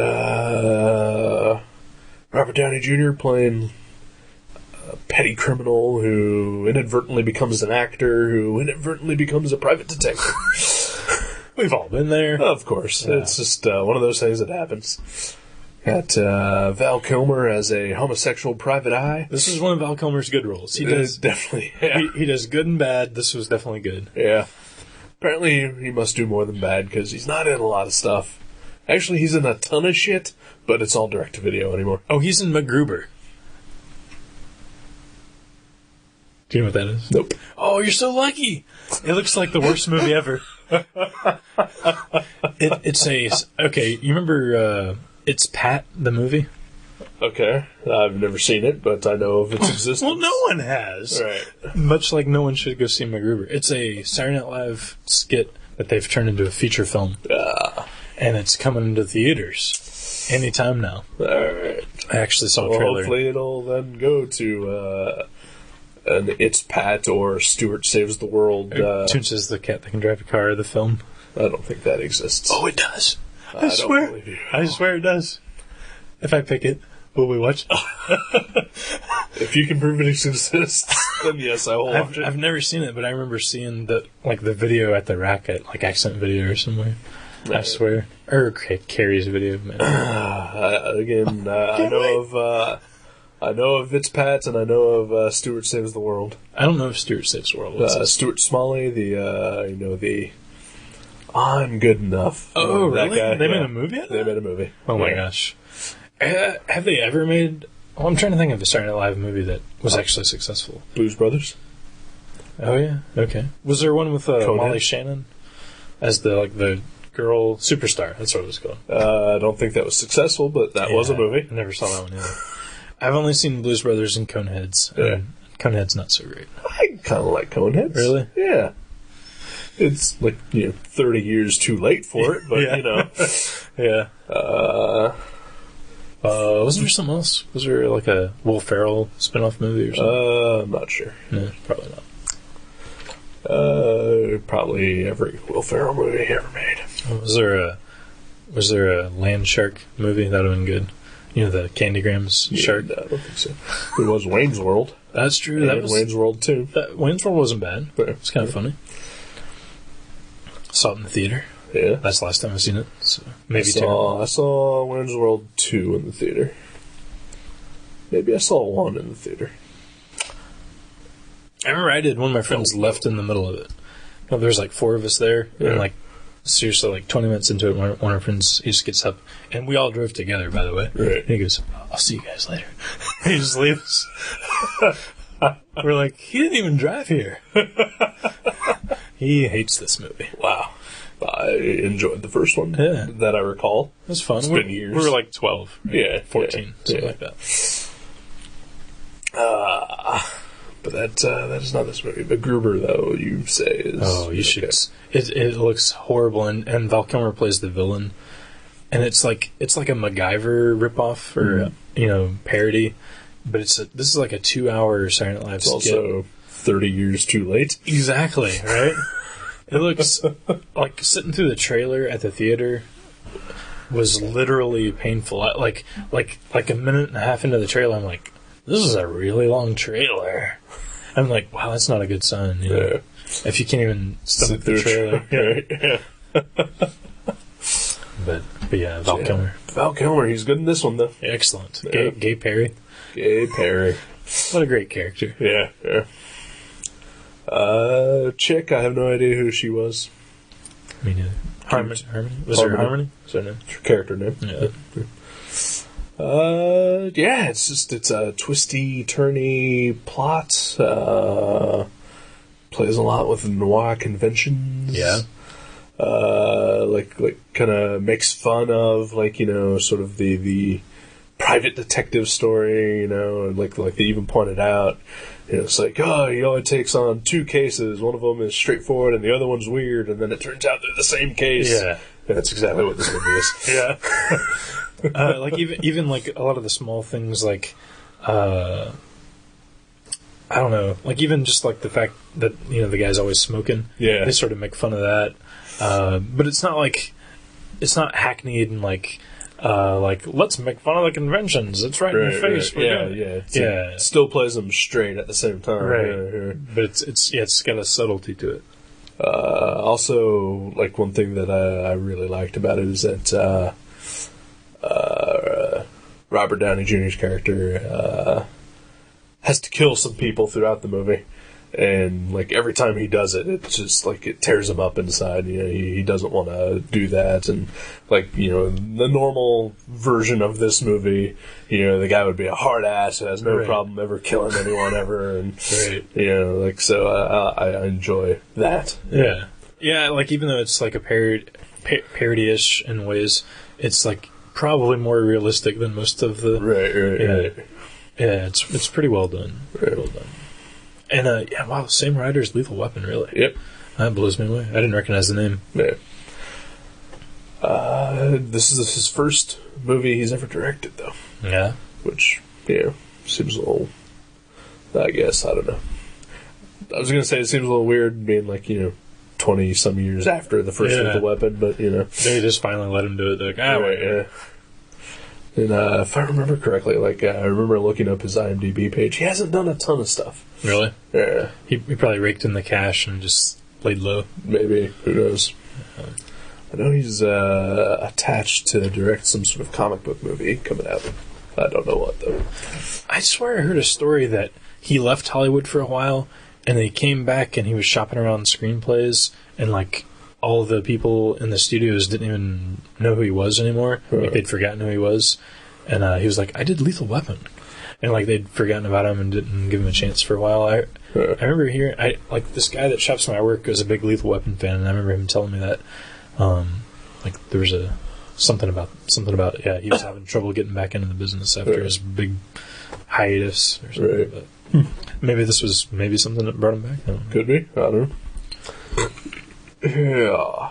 Robert Downey Jr. playing a petty criminal who inadvertently becomes an actor, who inadvertently becomes a private detective.
We've all been there.
Of course. Yeah. It's just one of those things that happens. Got Val Kilmer as a homosexual private eye.
This is one of Val Kilmer's good roles. He
does definitely. Yeah.
He does good and bad. This was definitely good.
Yeah. Apparently, he must do more than bad because he's not in a lot of stuff. Actually, he's in a ton of shit, but it's all direct to video anymore.
Oh, he's in MacGruber. Do you know what that is?
Nope.
Oh, you're so lucky. It looks like the worst movie ever. Okay. You remember? It's Pat, the movie?
Okay. I've never seen it, but I know of its existence.
Well, no one has.
Right.
Much like no one should go see MacGruber. It's a Saturday Night Live skit that they've turned into a feature film. And it's coming into theaters anytime now.
All right.
I actually saw a trailer.
Hopefully it'll then go to an It's Pat or Stuart Saves the World.
Toons is the cat that can drive a car, the film.
I don't think that exists.
Oh, it does.
I swear. Don't believe you.
I swear it does. If I pick it, will we watch it?
If you can prove it exists, then yes, I will watch it.
I've never seen it, but I remember seeing the video at the rack at like Accent Video or somewhere. I swear. Or Carrie's video.
Again, I know of It's Pat, and I know of Stuart Saves the World.
I don't know if Stuart Saves the World.
Stuart Smalley, the I'm Good Enough.
Oh,
that
really?
Guy.
They made a movie out of that?
They made a movie.
Oh my gosh. Have they ever made... Oh, I'm trying to think of a Saturday Night Live movie that was actually successful.
Blues Brothers?
Oh, yeah. Okay. Was there one with Molly Shannon as the girl superstar? That's what it was called.
I don't think that was successful, but that was a movie.
I never saw that one either. I've only seen Blues Brothers and Coneheads.
Yeah.
Conehead's not so great.
I kind of like Coneheads.
Really?
Yeah. It's 30 years too late for it, but
Yeah. Wasn't there something else? Was there like a Will Ferrell spin-off movie or something?
I'm not sure.
No, probably not.
Probably every Will Ferrell movie ever made.
Was there a land shark movie? That would have been good. The Candygrams shark?
No, I don't think so. It was Wayne's World.
That's true. That was
Wayne's World too.
Wayne's World wasn't bad. It's kind of funny. Saw it in the theater.
Yeah.
That's the last time I've seen it. So maybe
I saw Wayne's World 2 in the theater. Maybe I saw 1 in the theater.
I remember I did. One of my friends left in the middle of it. There's like 4 of us there, and like seriously, like 20 minutes into it, one of our friends, he just gets up, and we all drove together, by the way.
Right.
And he goes, I'll see you guys later. He just leaves. We're like, he didn't even drive here. He hates this movie.
Wow. I enjoyed the first one that I recall.
It was fun.
It's been years.
We were like 12.
Yeah.
14. Something like that.
But that is not this movie. But Gruber, though, you say is...
Oh, you should. It looks horrible, and Val Kilmer plays the villain. And it's like a MacGyver ripoff, or, parody. But this is like a 2-hour Saturday Night Live skit.
Also 30 years too late.
Exactly, right? It looks like sitting through the trailer at the theater was literally painful. Like a minute and a half into the trailer, I'm like, this is a really long trailer. I'm like, wow, that's not a good sign.
Yeah.
If you can't even stomach the trailer.
Yeah.
But yeah, Val Kilmer.
Val Kilmer, he's good in this one, though.
Excellent.
Yeah.
Gay Perry.
Gay Perry.
What a great character.
Yeah. Chick, I have no idea who she was.
Me neither. Harmony? Was her Harmony? Is her name?
Her character name.
Yeah.
It's a twisty, turny plot. Plays a lot with Nwaaaah conventions.
Yeah.
Kind of makes fun of, sort of the private detective story, like they even pointed out. It's like, he only takes on 2 cases. One of them is straightforward and the other one's weird, and then it turns out they're the same case.
Yeah.
And that's exactly what this movie is.
Yeah. Even like a lot of the small things, like I don't know, like even just like the fact that the guy's always smoking.
Yeah.
They sort of make fun of that, but it's not hackneyed and like let's make fun of the conventions. It's right in your face.
Right. Yeah. It still plays them straight at the same time.
Right.
Yeah.
But it's got a subtlety to it.
Also, like one thing that I really liked about it is that Robert Downey Jr.'s character has to kill some people throughout the movie, and like every time he does it, it's just like it tears him up inside. He doesn't want to do that, and the normal version of this movie, the guy would be a hard ass who has no problem ever killing anyone ever, and so I enjoy that.
Yeah. Like even though it's like a parody-ish in ways, it's like probably more realistic than most of the
right.
Yeah, it's pretty well done. Very well done. And wow, same writer as Lethal Weapon, really.
Yep.
That blows me away. I didn't recognize the name.
Yeah. This is his first movie he's ever directed, though.
Yeah.
Which, seems a little, I guess, I don't know. I was going to say it seems a little weird being 20-some years after the first Lethal Weapon, but,
They just finally let him do it. They're like, wait.
Yeah. And if I remember correctly, I remember looking up his IMDb page. He hasn't done a ton of stuff.
Really?
Yeah.
He probably raked in the cash and just laid low.
Maybe. Who knows? I know he's attached to direct some sort of comic book movie coming out. I don't know what, though.
I swear I heard a story that he left Hollywood for a while, and then he came back and he was shopping around screenplays, and all the people in the studios didn't even know who he was anymore. Like they'd forgotten who he was, and he was like, "I did Lethal Weapon," and they'd forgotten about him and didn't give him a chance for a while. I remember hearing this guy that shops my work was a big Lethal Weapon fan, and I remember him telling me that there was something about he was having trouble getting back into the business after his big hiatus or something.
Right.
But maybe this was something that brought him back. I don't know.
Could be. I don't know. Yeah.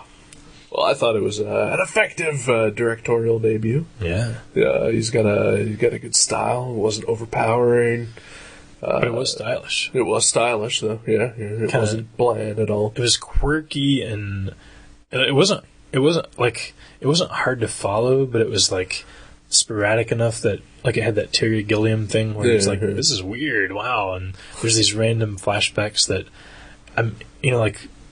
Well, I thought it was an effective directorial debut.
Yeah.
Yeah, he's got a good style. It wasn't overpowering.
But it was stylish.
It was stylish, though. Yeah. It wasn't bland at all.
It was quirky, and it wasn't hard to follow, but it was sporadic enough that it had that Terry Gilliam thing where it's this is weird, wow, and there's these random flashbacks that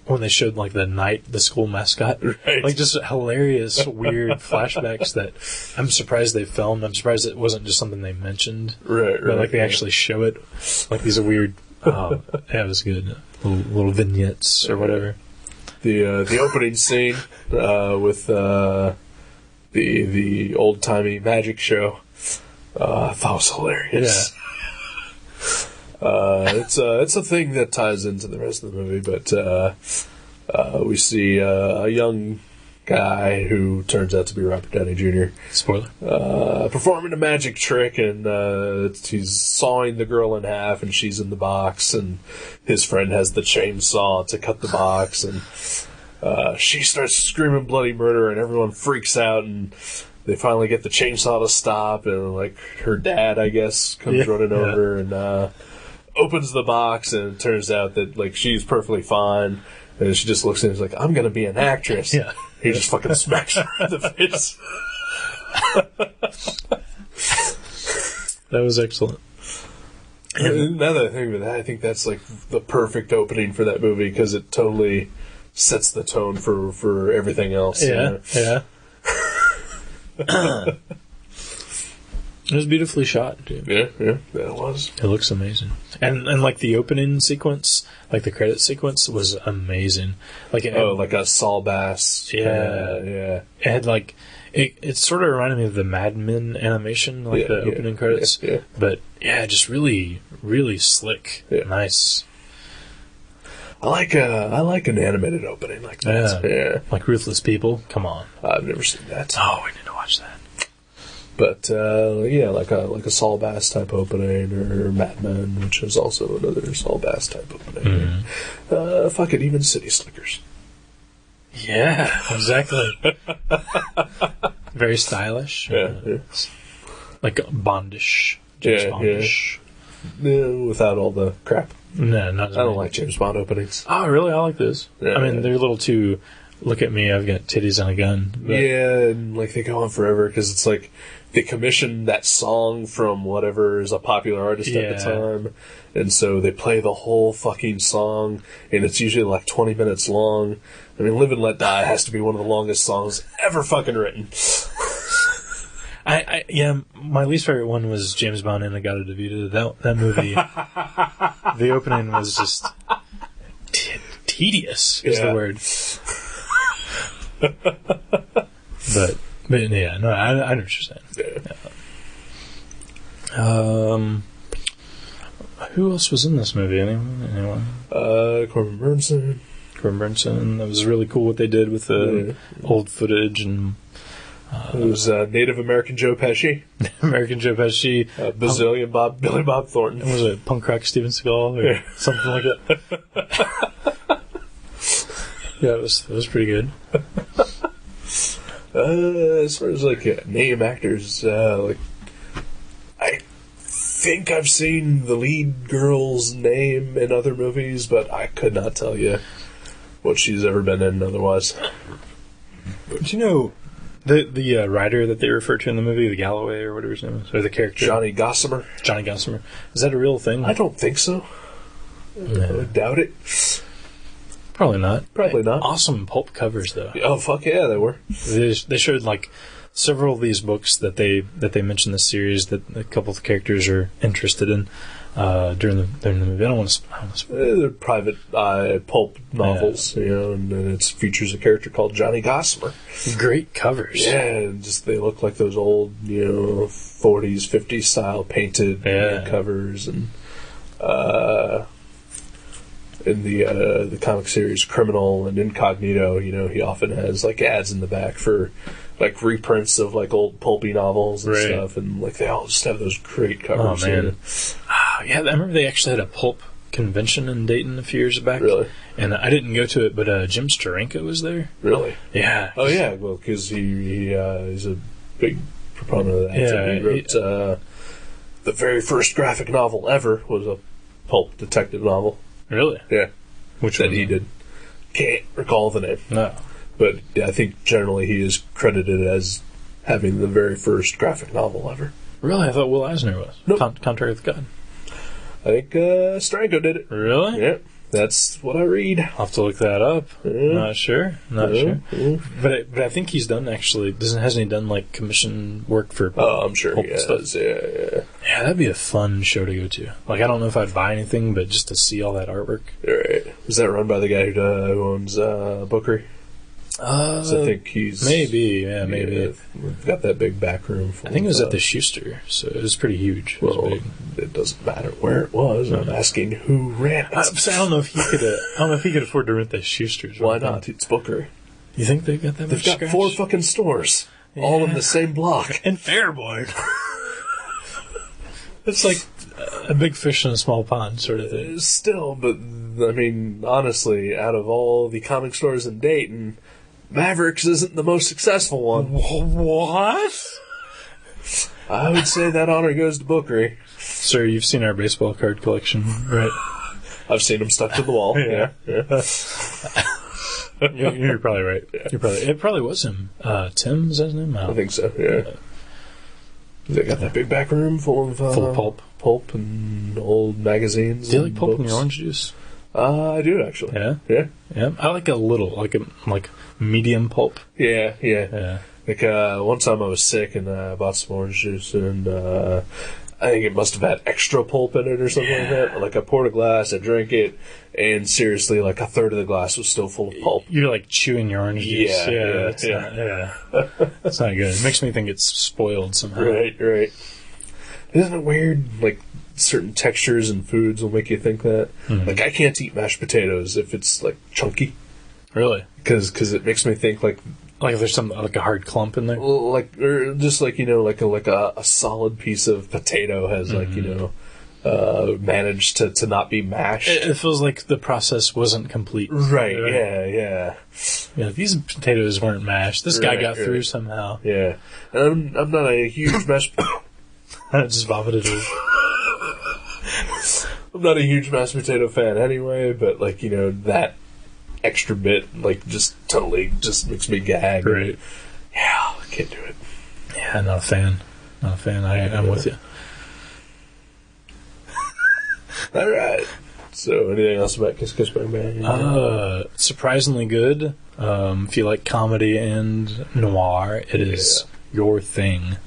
when they showed the school mascot,
right.
Just hilarious weird flashbacks that I'm surprised they filmed. I'm surprised it wasn't just something they mentioned, but they actually show it, these weird. It was good, little vignettes or whatever.
the opening scene with the old timey magic show. I thought it was hilarious. Yeah. It's a thing that ties into the rest of the movie, but we see a young guy who turns out to be Robert Downey Jr.
Spoiler.
Performing a magic trick, and he's sawing the girl in half, and she's in the box, and his friend has the chainsaw to cut the box, and she starts screaming bloody murder, and everyone freaks out, and they finally get the chainsaw to stop, and like her dad, I guess, comes running over and opens the box, and it turns out that like she's perfectly fine, and she just looks at him and is like, "I'm gonna be an actress."
Yeah.
He just fucking smacks her in the face.
That was excellent.
And now that I think of it, I think that's like the perfect opening for that movie because it totally sets the tone for everything else.
Yeah, yeah. It was beautifully shot, dude.
Yeah, it was.
It looks amazing. And like the opening sequence, like the credit sequence was amazing. Like
like a Saul Bass.
Yeah.
It
had like it sort of reminded me of the Mad Men animation, like the opening credits.
Yeah.
But yeah, just really, really slick. Yeah. Nice.
I like an animated opening like that. Yeah.
Like Ruthless People. Come on.
I've never seen that.
Oh, we need to watch that.
But like a Saul Bass type opening, or Mad Men, which is also another Saul Bass type opening. Mm-hmm. Fuck it, even City Slickers.
Yeah, exactly. Very stylish.
Yeah.
Like Bondish. James Bondish.
Yeah, without all the crap.
No, not as
I don't like James Bond openings.
Oh, really? I like this.
Yeah.
I mean, they're a little too... Look at me, I've got titties and a gun. But.
Yeah, and like they go on forever because it's like they commissioned that song from whatever is a popular artist at the time, and so they play the whole fucking song, and it's usually like 20 minutes long. I mean, Live and Let Die has to be one of the longest songs ever fucking written.
My least favorite one was James Bond and Agata Davida. That movie, the opening was just tedious is the word. but yeah, no, I know what you're saying. Yeah. Who else was in this movie? Anyone?
Corbin Burnson.
That was really cool what they did with the old footage and.
It was Native American Joe Pesci.
American Joe Pesci.
Billy Bob Thornton.
Was it punk rock Steven Seagal or something like that? Yeah, it was pretty good.
As far as like name actors, like I think I've seen the lead girl's name in other movies, but I could not tell you what she's ever been in otherwise.
But you know, the writer that they refer to in the movie, the Galloway or whatever his name is, or the character
Johnny Gossamer.
Is that a real thing?
I don't think so.
No.
I doubt it.
Probably not.
Awesome
pulp covers, though.
Oh, fuck yeah, they were.
They showed, like, several of these books that they mention in the series that a couple of the characters are interested in during the movie. I don't want to
they're private pulp novels, and it features a character called Johnny Gossamer.
Great covers.
Yeah, and just they look like those old, 40s, 50s style painted covers, and in the comic series Criminal and Incognito, he often has like ads in the back for like reprints of like old pulpy novels and stuff, and like they all just have those great covers.
Oh man, I remember they actually had a pulp convention in Dayton a few years back.
Really?
And I didn't go to it, but Jim Steranko was there.
Really?
Yeah.
Oh yeah, well, because he's a big proponent of that.
Yeah,
he wrote the very first graphic novel ever was a pulp detective novel.
Really?
Yeah.
Which
that
one?
he did. Can't recall the name.
No.
But I think generally he is credited as having the very first graphic novel ever.
Really? I thought Will Eisner was.
Nope.
Contrary with God.
I think Steranko did it.
Really?
Yeah. That's what I read.
I'll have to look that up. Not sure.
Yeah.
But I think he's done hasn't he done like commission work for?
Oh, I'm sure he has.
Stuff?
Yeah.
Yeah, that'd be a fun show to go to. Like, I don't know if I'd buy anything, but just to see all that artwork.
Right. Is that run by the guy who owns Bookery? So I think he's...
Maybe.
We've got that big back room.
I think it was at the Schuster, so it was pretty huge.
It doesn't matter where it was. I'm asking who ran it.
I don't know if he could afford to rent the Schuster's.
Why not? It's Bookery.
You think they've got that much
They've got 4 fucking stores, all in the same block.
And Fairboy. It's like a big fish in a small pond sort of thing.
Still, but, I mean, honestly, out of all the comic stores in Dayton, Mavericks isn't the most successful one.
What?
I would say that honor goes to Bookery.
Sir, you've seen our baseball card collection, right?
I've seen them stuck to the wall. Yeah.
You're probably right. It probably was him. Tim, is that his name?
I think so, yeah. They got that big back room full of
pulp.
Pulp and old magazines.
Do you like pulp in your orange juice?
I do, actually.
Yeah? Yeah. I like a little, like medium pulp.
Yeah. Like, one time I was sick and I bought some orange juice and, I think it must have had extra pulp in it or something like that. Like, I poured a glass, I drank it, and seriously, like, a third of the glass was still full of pulp.
You're, like, chewing your orange juice.
Yeah.
That's not good. It makes me think it's spoiled somehow.
Right. Isn't it weird? Like, certain textures and foods will make you think that. Mm-hmm. Like, I can't eat mashed potatoes if it's, like, chunky.
Really?
Because it makes me think, like
if there's some, like a hard clump in there?
Like, or just like, like a solid piece of potato has, managed to not be mashed.
It feels like the process wasn't complete.
Right. Yeah.
These potatoes weren't mashed. This guy got through somehow.
Yeah. And I'm not a huge mashed...
I just vomited it.
I'm not a huge mashed potato fan anyway, but, like, that extra bit, like, just totally just makes me gag.
Right.
Yeah, I can't do it.
Yeah, not a fan. I'm with you.
All right. So, anything else about Kiss Kiss Bang Bang?
Surprisingly good. If you like comedy and noir, it is your thing.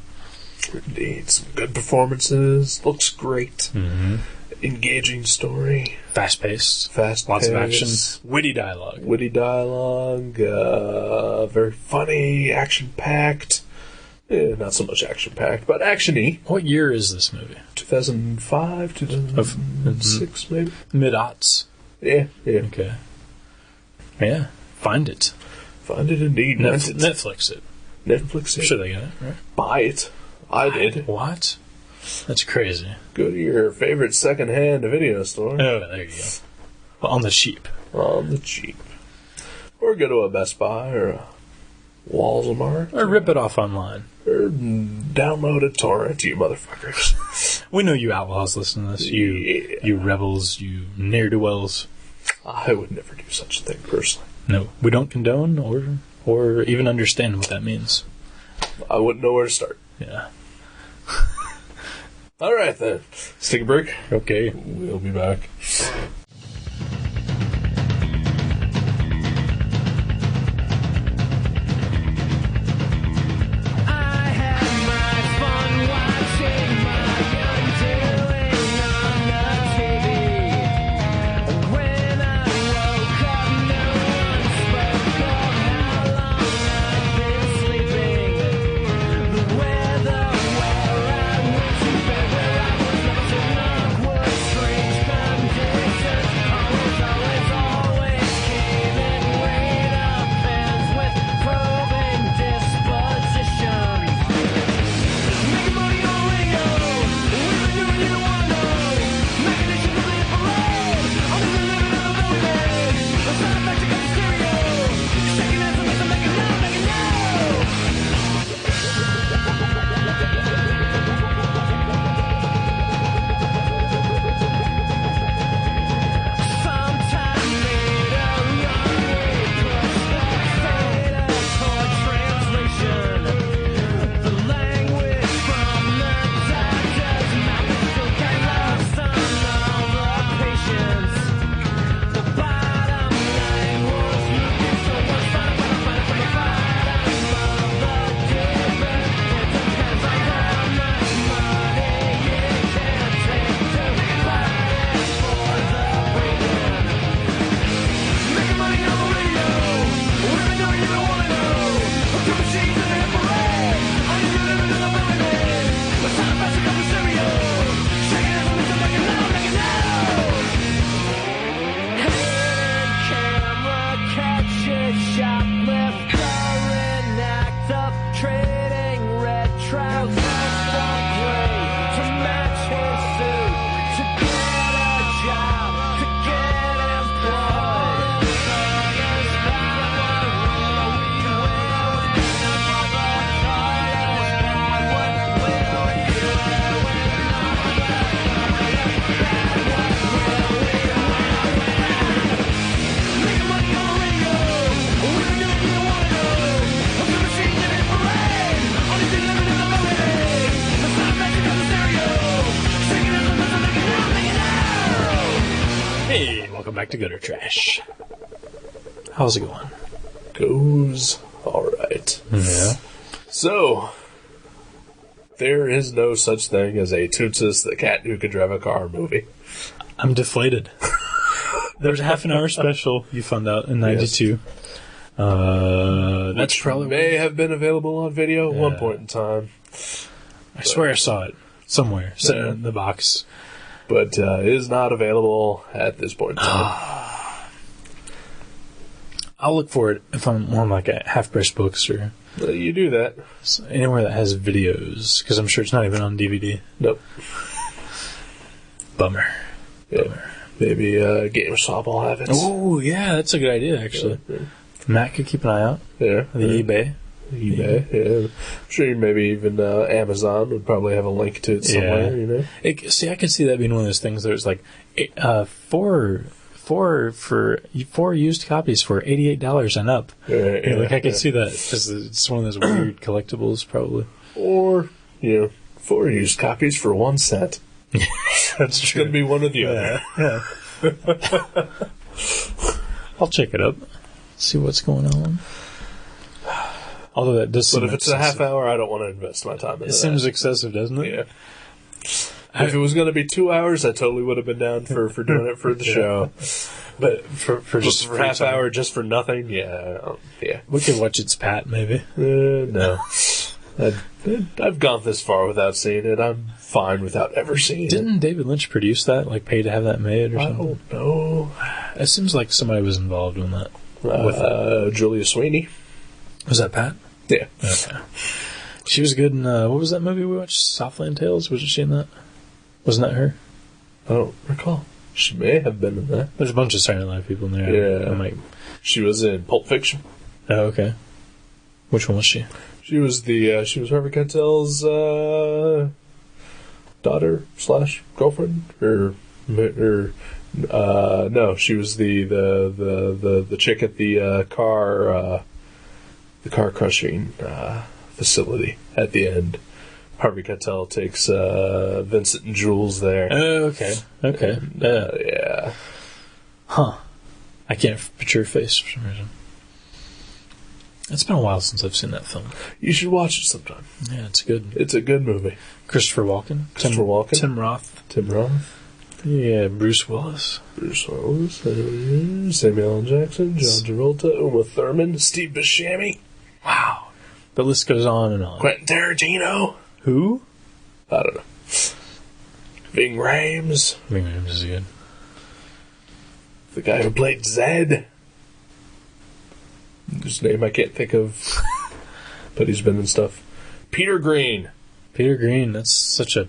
Indeed. Some good performances. Looks great.
Mm-hmm.
Engaging story.
Fast-paced.
Lots
of action. Witty dialogue.
Very funny. Action-packed. Not so much action-packed, but action-y.
What year is this movie?
2005, 2006, maybe?
Mid-aughts.
Yeah.
Okay. Yeah. Find it.
Find it indeed.
Netflix it.
Netflix it.
I'm sure they got it, right?
Buy it. I did.
What? That's crazy.
Go to your favorite second-hand video store.
Oh, there you go. On the cheap.
Or go to a Best Buy or a Walmart.
Or rip it off online.
Or download a torrent, you motherfuckers.
We know you outlaws listen to this. You rebels, you ne'er-do-wells.
I would never do such a thing, personally.
No, we don't condone or even understand what that means.
I wouldn't know where to start.
Yeah.
All right, then. Let's take a break.
Okay.
We'll be back.
back to gutter trash. How's it going?
Goes alright.
Yeah.
So, there is no such thing as a Toonses the Cat Who Could Drive a Car movie.
I'm deflated. There was a half-an-hour special you found out in 92. That's
Which
probably
may have been available on video at one point in time.
I swear I saw it somewhere, sitting in the box.
But is not available at this point in time.
I'll look for it if I'm on like a Half-Price Books or
You do that.
anywhere that has videos, because I'm sure it's not even on DVD.
Nope.
Bummer.
Yeah. Maybe GameStop will have it.
Oh, yeah, that's a good idea, actually.
Yeah.
Matt could keep an eye out.
Yeah.
The eBay.
Yeah. I'm sure maybe even Amazon would probably have a link to it somewhere, you know?
See, I could see that being one of those things there's like four used copies for $88 and up. I could see that because it's one of those weird collectibles, probably.
Or, 4 used copies for 1 cent.
That's
It's going to be one or the other.
Yeah. I'll check it up. See what's going on. Although that does seem
But if it's
excessive.
a half hour, I don't want to invest my time in
It
that.
seems excessive, doesn't it?
Yeah. If it was going to be 2 hours, I totally would have been down for doing it for the show.
But for just
For half hour, just for nothing, yeah.
we could watch It's Pat, maybe.
No. I've gone this far without seeing it. I'm fine without ever seeing it.
Didn't David Lynch produce that? Like, pay to have that made or
I
something?
don't know.
It seems like somebody was involved in that. With that.
Julia Sweeney.
Was that Pat?
Yeah.
Okay. She was good in, what was that movie we watched? Southland Tales? Wasn't she in that? Wasn't that her?
I don't recall. She may have been in that.
There's a bunch of Saturday Night Live people in there.
Yeah. She was in Pulp Fiction.
Oh, okay. Which one was she?
She was Harvey Keitel's daughter / girlfriend, no, she was the chick at the car crushing facility at the end. Harvey Keitel takes Vincent and Jules there.
Oh, okay. Okay.
Yeah.
Huh. I can't picture her face for some reason. It's been a while since I've seen that film.
You should watch it sometime.
Yeah, it's good.
It's a good movie.
Christopher Walken. Tim Roth.
Tim Roth.
Yeah, Bruce Willis.
Samuel L. Jackson. John Travolta. Uma Thurman. Steve Buscemi.
Wow. The list goes on and on.
Quentin Tarantino.
Who?
I don't know. Ving Rhames.
Ving Rhames is good.
The guy who played Zed. His name I can't think of. But he's been in stuff. Peter Green.
Peter Green, that's such a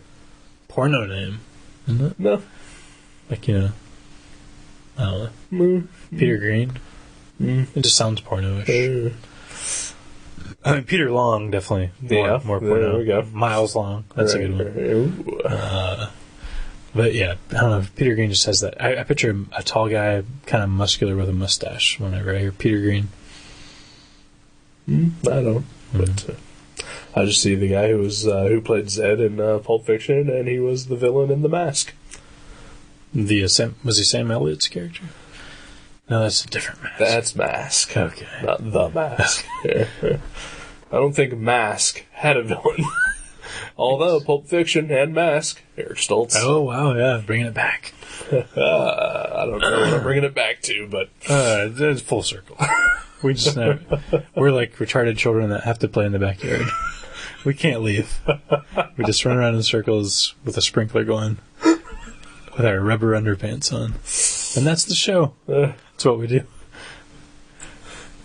porno name, isn't it?
No.
Like, I don't know. Peter Green. It just sounds porno-ish. I mean, Peter Long, definitely. More porno.
There we go.
Miles Long. That's a good one. But yeah, I don't know. Peter Green just has that. I picture a tall guy, kind of muscular with a mustache whenever I hear Peter Green.
I don't. But I just see the guy who played Zed in Pulp Fiction, and he was the villain in The Mask.
Was he Sam Elliott's character? No, that's a different Mask.
That's Mask.
Okay.
Not The Mask. I don't think Mask had a villain. Although Pulp Fiction and Mask, Eric Stoltz.
Oh, wow, yeah. Bringing it back.
I don't know what I'm bringing it back to, but...
It's full circle. We just never... We're like retarded children that have to play in the backyard. We can't leave. We just run around in circles with a sprinkler going with our rubber underpants on. And that's the show. That's what we do.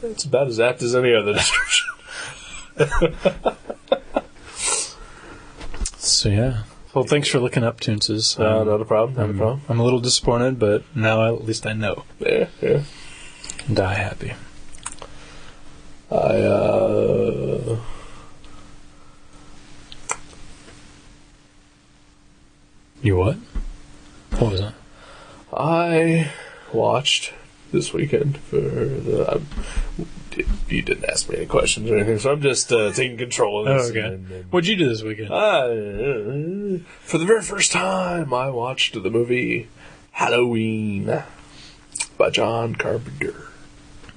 It's about as apt as any other description.
So, yeah. Well, thanks for looking up Toonses.
Not a problem.
I'm a little disappointed, but now at least I know.
Yeah.
Can die happy. You what? What was that?
I watched this weekend for the... you didn't ask me any questions or anything, so I'm just taking control of this.
Oh, okay. What'd you do this weekend?
For the very first time, I watched the movie Halloween. by John Carpenter.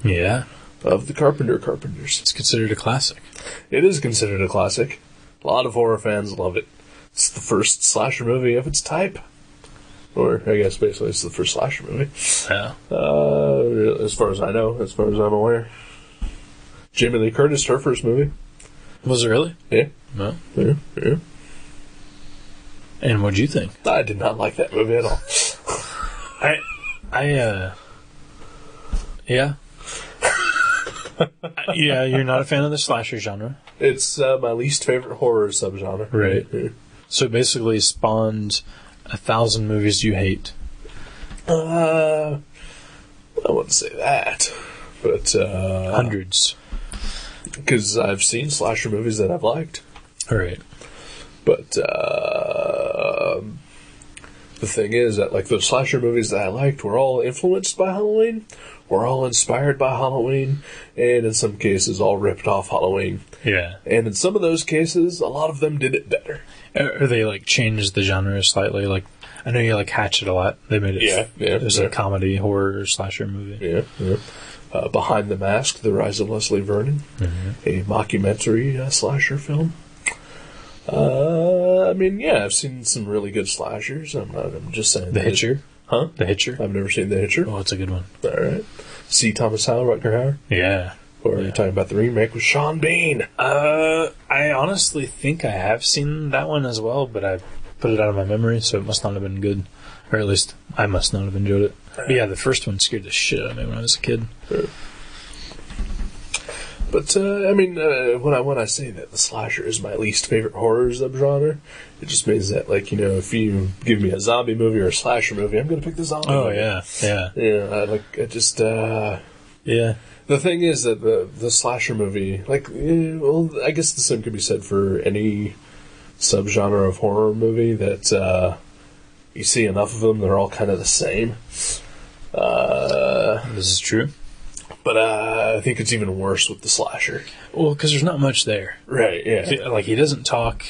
Yeah.
Of the Carpenters.
It's considered a classic.
It is considered a classic. A lot of horror fans love it. It's the first slasher movie of its type. Or, I guess, basically, it's the first slasher movie.
Yeah.
As far as I know, as far as I'm aware. Jamie Lee Curtis, her first movie.
Was it really?
Yeah.
No.
Yeah.
And what'd you think?
I did not like that movie at all.
Yeah. Yeah, you're not a fan of the slasher genre.
It's my least favorite horror subgenre.
Right.
Yeah.
So it basically spawned 1,000 movies you hate.
I wouldn't say that. But,
Hundreds.
Because I've seen slasher movies that I've liked.
Right.
But, the thing is that, like, those slasher movies that I liked were all influenced by Halloween, were all inspired by Halloween, and in some cases all ripped off Halloween.
Yeah.
And in some of those cases, a lot of them did it better.
Or they, like, changed the genre slightly. Like, I know you like Hatchet a lot. They made it.
Yeah.
It was a comedy, horror, slasher movie.
Yeah. Behind the Mask, The Rise of Leslie Vernon, a mockumentary slasher film. I've seen some really good slashers. I'm just saying.
The Hitcher?
Huh?
The Hitcher?
I've never seen The Hitcher.
Oh, it's a good one.
All right. C. Thomas Howell, Rutger Hauer?
Yeah.
Or are you talking about the remake with Sean Bean?
I honestly think I have seen that one as well, but I put it out of my memory, so it must not have been good. Or at least, I must not have enjoyed it. But yeah, the first one scared the shit out of me when I was a kid.
But, when I say that the slasher is my least favorite horror subgenre, it just means that, like, you know, if you give me a zombie movie or a slasher movie, I'm going to pick the zombie movie.
Oh, yeah.
Yeah. The thing is that the slasher movie, like, I guess the same could be said for any subgenre of horror movie that, you see enough of them, they're all kind of the same.
This is true.
But I think it's even worse with the slasher.
Well, because there's not much there.
Right, yeah.
Like, he doesn't talk.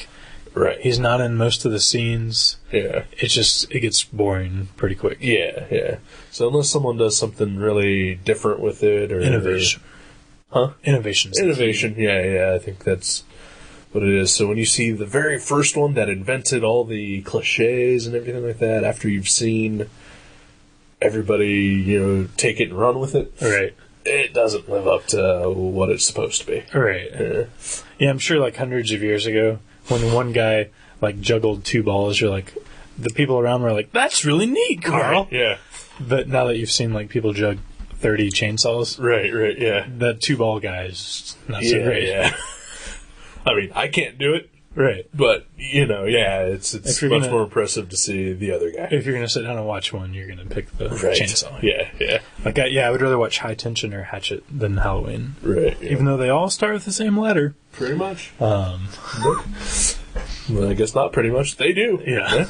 Right.
He's not in most of the scenes.
Yeah.
It gets boring pretty quick.
Yeah. So unless someone does something really different with it or...
Innovation.
Huh?
Innovation.
Yeah, I think that's what it is. So when you see the very first one that invented all the cliches and everything like that, after you've seen everybody, you know, take it and run with it...
Right.
It doesn't live up to what it's supposed to be.
Right. Yeah, I'm sure, like, hundreds of years ago, when one guy, like, juggled 2 balls, you're like, the people around were like, that's really neat, Carl.
Right, yeah.
But now that you've seen, like, people jug 30 chainsaws.
Right, yeah.
That 2-ball guy is not so great.
Yeah. I mean, I can't do it.
Right.
But, you know, yeah, it's much more impressive to see the other guy.
If you're going to sit down and watch one, you're going to pick the chainsaw.
Yeah.
Like, I would rather watch High Tension or Hatchet than Halloween.
Right. Yeah.
Even though they all start with the same letter.
Pretty much. Well, I guess not pretty much. They do.
Yeah.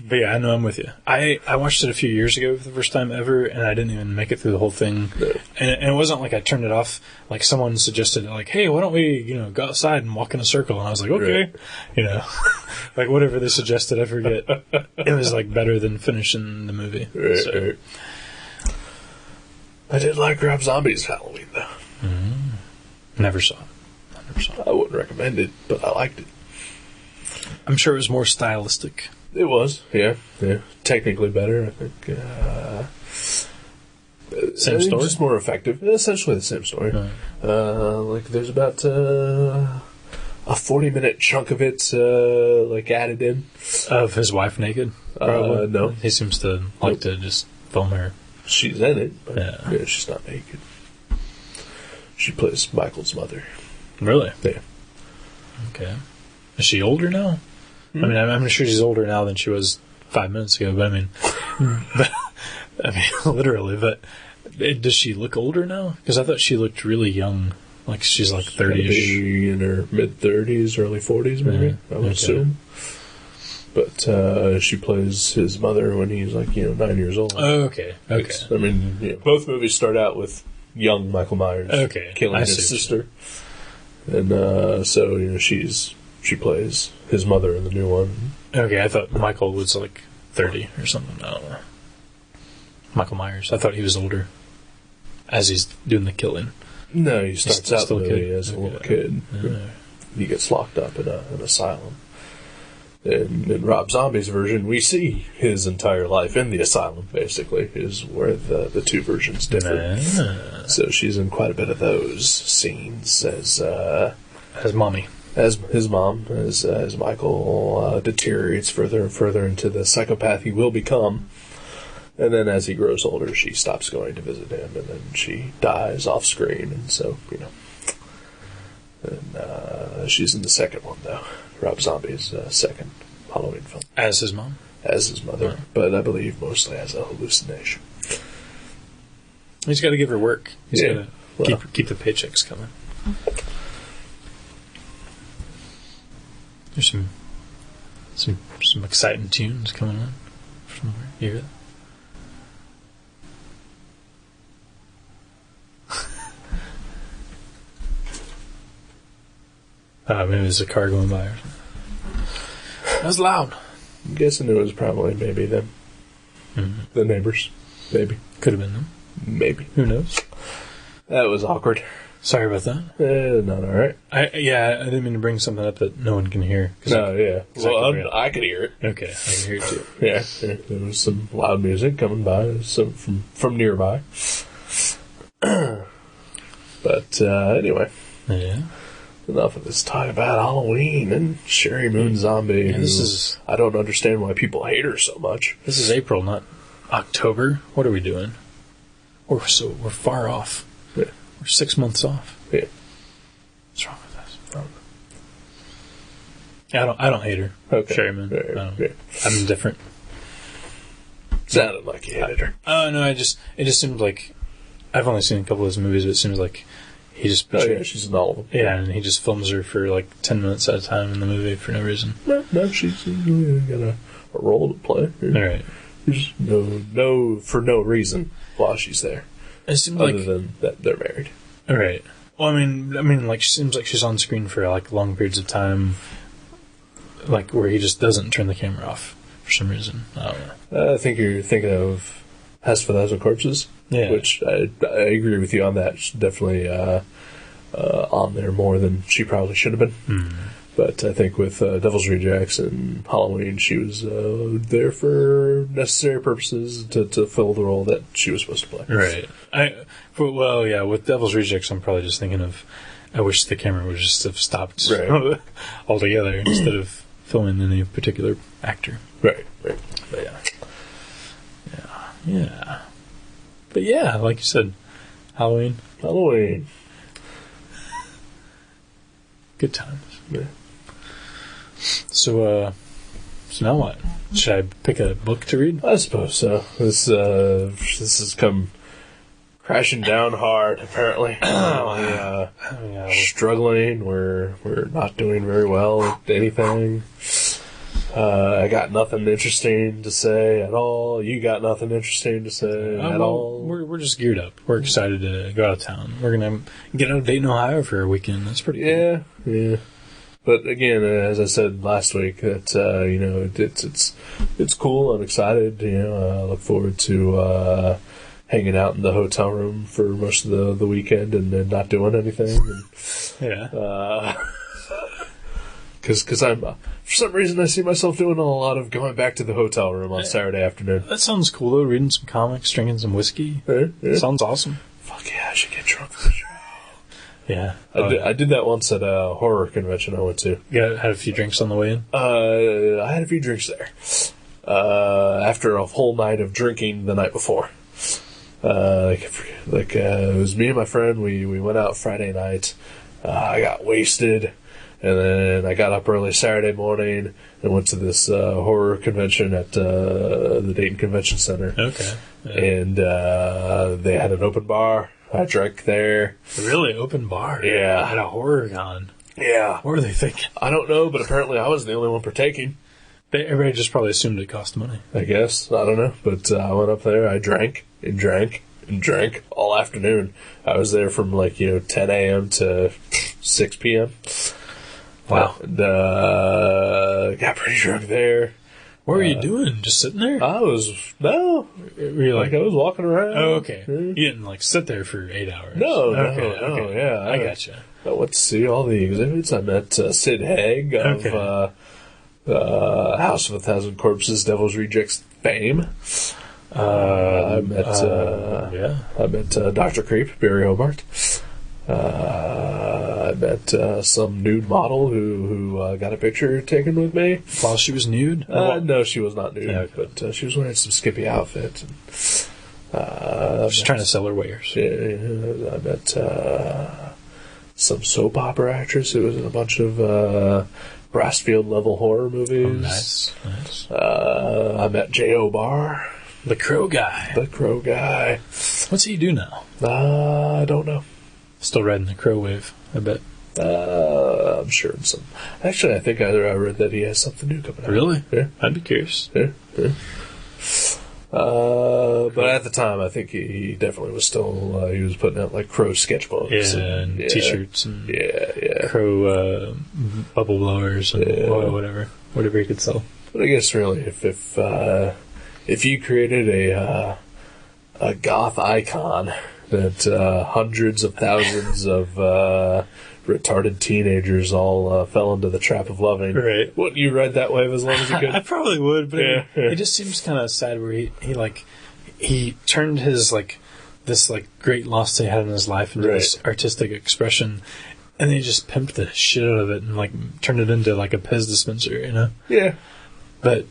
But yeah, I know I'm with you. I watched it a few years ago for the first time ever, and I didn't even make it through the whole thing. No. And it wasn't like I turned it off. Like, someone suggested, like, hey, why don't we, you know, go outside and walk in a circle? And I was like, okay. Right. You know, like, whatever they suggested, I forget. It was, like, better than finishing the movie.
Right,
so.
Right. I did like Rob Zombie's Halloween, though.
Mm-hmm. Never saw it.
I wouldn't recommend it, but I liked it.
I'm sure it was more stylistic.
It was, yeah. Technically better, I think.
Same story?
Just more effective. Essentially the same story.
Right.
Like, there's about a 40-minute chunk of it, like, added in.
Of his wife naked? Probably.
No.
He seems to like to just film her.
She's in it, but
yeah,
she's not naked. She plays Michael's mother.
Really?
Yeah.
Okay. Is she older now? I mean, I'm sure she's older now than she was 5 minutes ago, but I mean, literally, but does she look older now? Because I thought she looked really young, like she's like 30-ish.
In her mid-30s, early 40s, maybe, I would assume. But she plays his mother when he's like, 9 years old.
Oh, okay.
I mean, both movies start out with young Michael Myers killing his sister. And so, she plays his mother in the new one.
Okay, I thought Michael was like 30 or something. I don't know. Michael Myers. I thought he was older as he's doing the killing.
No, he starts out the movie as a little kid.
Yeah.
He gets locked up in an asylum. And in Rob Zombie's version, we see his entire life in the asylum, basically, is where the two versions differ. So she's in quite a bit of those scenes as
mommy.
As his mom, as Michael deteriorates further and further into the psychopath he will become. And then as he grows older, she stops going to visit him, and then she dies off screen, and so, And she's in the second one, though. Rob Zombie's second Halloween film.
As his mom?
As his mother, but I believe mostly as a hallucination.
He's got to give her work. He's got to keep the paychecks coming. There's some exciting tunes coming on from over. You hear that? Maybe there's a car going by or something. That was loud.
I'm guessing it was probably maybe them.
Mm-hmm.
The neighbors. Maybe.
Could have been them.
Maybe.
Who knows?
That was awkward.
Sorry about that.
Not alright.
I didn't mean to bring something up that no one can hear.
Well, I could hear it.
Okay, I can hear it too.
Yeah, there was some loud music coming by, some from nearby. But anyway.
Yeah.
Enough of this talk about Halloween and Sherry Moon Zombie.
Yeah,
I don't understand why people hate her so much.
This is April, not October. What are we doing? We're far off.
Yeah.
We're 6 months off.
Yeah.
What's wrong with us? I don't hate her.
Okay.
Sherry Moon.
Yeah.
I'm indifferent.
Sounded like you hated her.
Oh no, it just seems like I've only seen a couple of his movies, but it seems like he just
she's in all of them.
Yeah, and he just films her for like 10 minutes at a time in the movie for no reason.
No, she's got a role to play.
All right.
There's for no reason while she's there.
It seems
other than that they're married.
All right. Well, I mean, like, she seems like she's on screen for like long periods of time, like where he just doesn't turn the camera off for some reason. I don't know.
I think you're thinking of House for 1,000 Corpses.
Yeah.
Which I agree with you on that. She's definitely on there more than she probably should have been.
Mm.
But I think with Devil's Rejects and Halloween, she was there for necessary purposes to fill the role that she was supposed to play.
Right. With Devil's Rejects, I'm probably just thinking of, I wish the camera would just have stopped altogether instead of filming any particular actor.
Right.
But yeah. But yeah, like you said, Halloween. Good times.
Yeah.
So now what? Should I pick a book to read?
I suppose so. This has come crashing down hard, apparently. Struggling. We're not doing very well at anything. I got nothing interesting to say at all. You got nothing interesting to say at all.
We're just geared up. We're excited to go out of town. We're going to get out of Dayton, Ohio for a weekend. That's pretty cool.
Yeah. But again, as I said last week, that it's cool. I'm excited. I look forward to hanging out in the hotel room for most of the weekend and then not doing anything. And, Because I'm, for some reason, I see myself doing a lot of going back to the hotel room on Saturday afternoon.
That sounds cool, though. Reading some comics, drinking some whiskey.
Yeah.
Sounds awesome.
Fuck yeah, I should get drunk for the show.
Yeah.
I did that once at a horror convention I went to.
Yeah, had a few drinks on the way in?
I had a few drinks there. After a whole night of drinking the night before. It was me and my friend. We went out Friday night. I got wasted. And then I got up early Saturday morning and went to this horror convention at the Dayton Convention Center.
Okay. Yeah.
And they had an open bar. I drank there.
Really? Open bar?
Yeah.
At a horror con?
Yeah.
What were they thinking?
I don't know, but apparently I was the only one partaking.
Everybody just probably assumed it cost money.
I guess. I don't know. But I went up there. I drank and drank and drank all afternoon. I was there from 10 a.m. to 6 p.m.
Wow.
And, got pretty drunk there.
What were you doing? Just sitting there?
Were you
like
I was walking around.
Oh, okay. You didn't sit there for 8 hours.
No,
Okay.
yeah.
I gotcha.
I went to see all the exhibits. I met Sid Haig of House of a Thousand Corpses, Devil's Rejects fame. I met Dr. Creep, Barry Hobart. I met some nude model who got a picture taken with me.
While she was nude?
No, she was not nude,
okay.
but she was wearing some skimpy outfit.
She's trying to sell her wares.
Yeah, I met some soap opera actress who was in a bunch of Brassfield level horror movies.
Oh, nice.
I met J.O. Barr.
The Crow Guy.
What's he do now?
I don't know.
Still riding the Crow wave, I bet.
I'm sure in some... Actually, I think I read that he has something new coming out.
Really?
Yeah.
I'd be curious.
Yeah. But at the time, I think he definitely was still... he was putting out, like, Crow sketchbooks.
Yeah, and T-shirts and
yeah.
Crow bubble blowers and whatever he could sell.
But I guess, really, if you created a goth icon that hundreds of thousands of retarded teenagers all fell into the trap of loving,
right?
Wouldn't you ride that wave as long as you could?
I probably would, but it just seems kind of sad where he turned his this great loss he had in his life into this artistic expression, and then he just pimped the shit out of it and turned it into a Pez dispenser, you know?
Yeah,
but.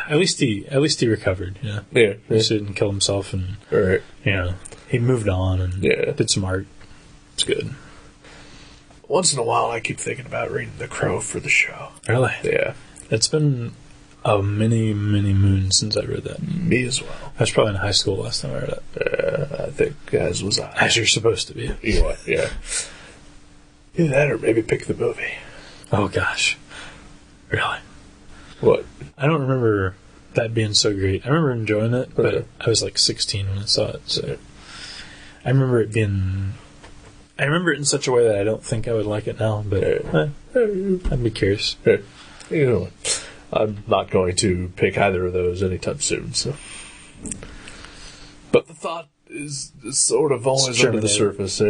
At least he recovered, you know?
Yeah.
He didn't kill himself, and he moved on and did some art. It's good.
Once in a while, I keep thinking about reading The Crow for the show.
Really?
Yeah.
It's been many, many moons since I read that.
Me as well.
I was probably in high school last time I read it.
I think as was I.
As you're supposed to be.
Yeah. Either that or maybe pick the movie.
Oh gosh. Really?
What?
I don't remember that being so great. I remember enjoying it, but I was 16 when I saw it, so I remember it in such a way that I don't think I would like it now, but I'd be curious.
You know, I'm not going to pick either of those anytime soon, so. But the thought is sort of always under the surface.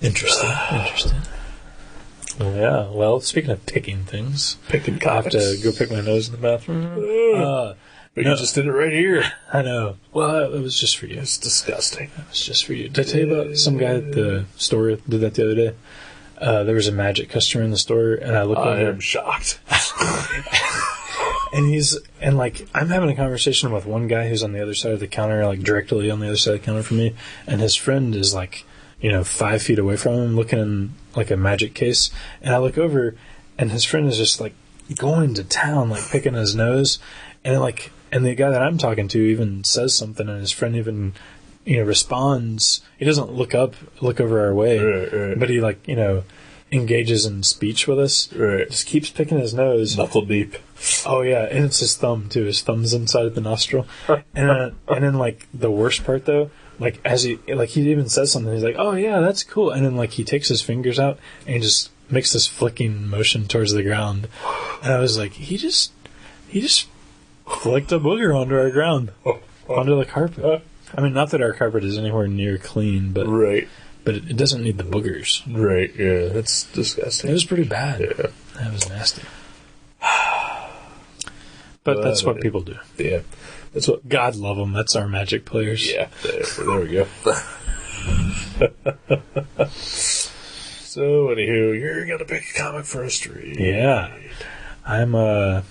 Interesting. Yeah, well, speaking of picking things...
Picking comics.
I have to go pick my nose in the bathroom.
But you just did it right here.
I know. Well, it was just for you.
It's disgusting.
It was just for you. Did I tell you about some guy at the store did that the other day? There was a magic customer in the store, and I looked over. I
am shocked.
And I'm having a conversation with one guy who's on the other side of the counter, directly on the other side of the counter from me, and his friend is 5 feet away from him, looking in a magic case, and I look over, and his friend is just going to town, picking his nose, and the guy that I'm talking to even says something, and his friend even, responds. He doesn't look over our way,
right.
but he engages in speech with us.
Right.
Just keeps picking his nose,
knuckle deep.
Oh yeah, and it's his thumb too. His thumb's inside of the nostril, and then the worst part though. As he even says something, he's like, "Oh yeah, that's cool," and then he takes his fingers out and he just makes this flicking motion towards the ground, and I was like, he just flicked a booger onto our ground, onto the carpet. I mean, not that our carpet is anywhere near clean, but it doesn't need the boogers.
Right? Yeah, that's disgusting.
It was pretty bad.
Yeah,
that was nasty. But that's what people do.
Yeah.
That's what God love them. That's our magic players.
Yeah, there we go. So, anywho, you're gonna pick a comic for us to read.
Yeah, I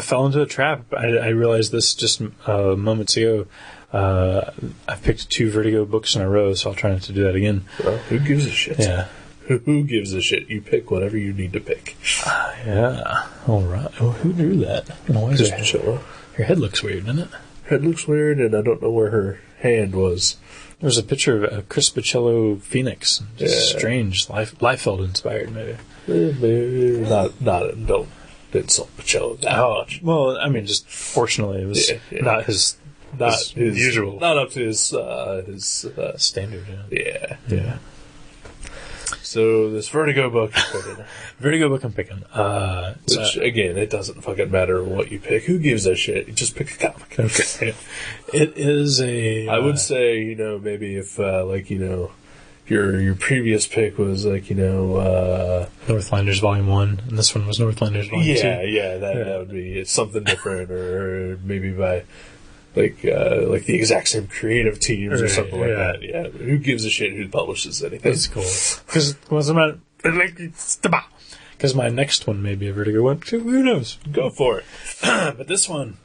fell into a trap. I realized this just moments ago. I've picked 2 Vertigo books in a row, so I'll try not to do that again.
Well, who gives a shit?
Yeah.
Who gives a shit? You pick whatever you need to pick.
Yeah. All right. Oh, who drew that? Why is her head looks weird, doesn't it?
Head looks weird, and I don't know where her hand was.
There's a picture of a Chris Pacello Phoenix. Just strange. Liefeld inspired, maybe.
Maybe not. Don't insult Pacello that much.
Well, I mean, just fortunately, it was not his usual.
Not up to his
standard.
Yeah. So this Vertigo book you're picking.
Vertigo book I'm picking.
Which, again, it doesn't fucking matter what you pick. Who gives a shit? You just pick a comic.
Okay. It is a...
I would say, maybe if, your previous pick was,
Northlanders Volume 1, and this one was Northlanders Volume 2.
That would be something different, or maybe by... Like the exact same creative teams or something like that. Yeah, who gives a shit who publishes anything?
That's cool. Because my next one may be a Vertigo one too. Who knows?
Go for it.
But this one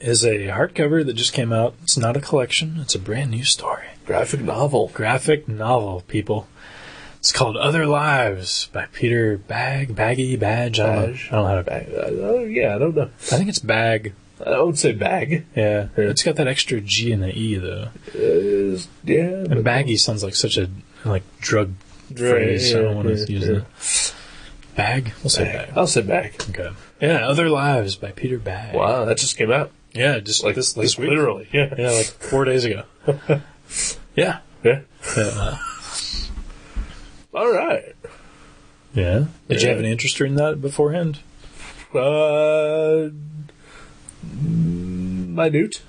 is a hardcover that just came out. It's not a collection. It's a brand new story.
Graphic novel,
people. It's called Other Lives by Peter Badge. I don't know how to bag.
I don't know.
I think it's Bag.
I would say bag.
Yeah. It's got that extra G and the E, though.
Yeah.
And baggy sounds like such a drug phrase. I don't want to use it. Bag? We'll say bag.
I'll say bag.
Okay. Yeah, Other Lives by Peter Bag.
Wow, that just came out.
Yeah, just like this week.
Literally, yeah.
Yeah, like 4 days ago. Yeah.
Yeah.
All right. Yeah. Did you have any interest in that beforehand?
Minute.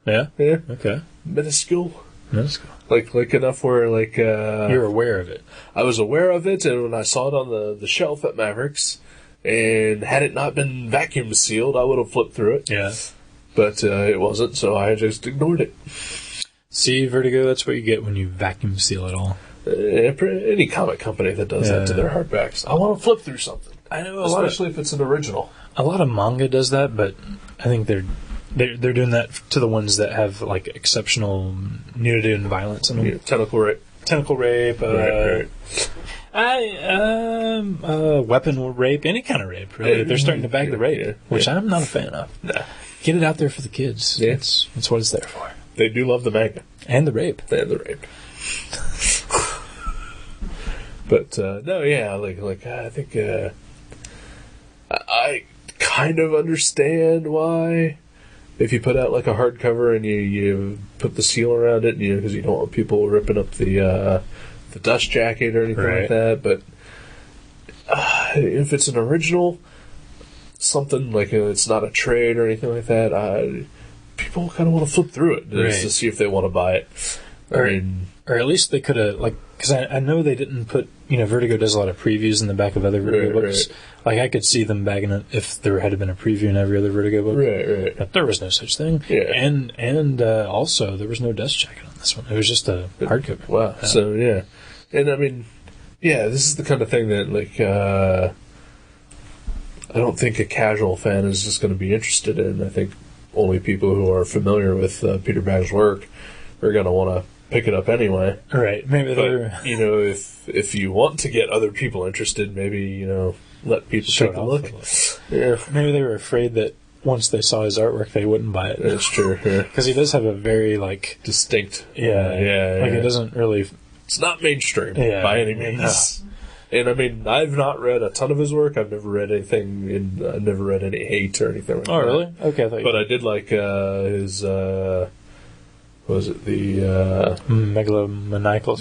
Yeah?
Yeah.
Okay.
Minuscule.
Minuscule.
Like enough where,
you're aware of it.
I was aware of it, and when I saw it on the shelf at Mavericks, and had it not been vacuum sealed, I would have flipped through it.
Yeah.
But it wasn't, so I just ignored it.
See, Vertigo, that's what you get when you vacuum seal it all.
Any comic company that does that to their hardbacks. I want to flip through something.
I know,
especially if it's an original.
A lot of manga does that, but I think they're doing that to the ones that have like exceptional nudity and violence in them.
Yeah, tentacle rape,
right. Weapon rape, any kind of rape. Really, they're starting to bag the rape, which I'm not a fan of.
Nah.
Get it out there for the kids.
Yeah.
It's what it's there for.
They do love the manga
and the rape.
But no, yeah, I think I kind of understand why. If you put out like a hardcover and you put the seal around it, because you don't want people ripping up the dust jacket or anything like that. But if it's an original, something like it's not a trade or anything like that, people kind of want to flip through it just to see if they want to buy it.
Or at least they could have, because I know they didn't put, Vertigo does a lot of previews in the back of other Vertigo books.
Right.
Like, I could see them bagging it if there had been a preview in every other Vertigo book.
Right.
But there was no such thing.
Yeah.
And also, there was no dust jacket on this one. It was just a hardcover.
Wow. Yeah. So, yeah. And, I mean, yeah, this is the kind of thing that, I don't think a casual fan is just going to be interested in. I think only people who are familiar with Peter Bag's work are going to want to pick it up anyway.
Right. Maybe they're...
if you want to get other people interested, maybe, let people take a look. Yeah.
Maybe they were afraid that once they saw his artwork, they wouldn't buy it.
That's true, yeah.
Because he does have a very, distinct...
Yeah.
It doesn't really...
It's not mainstream by any means. No. And, I mean, I've not read a ton of his work. I've never read anything... I've never read any hate or anything like that.
Oh, really? Okay,
But I did like his... was it the
Megalomaniacal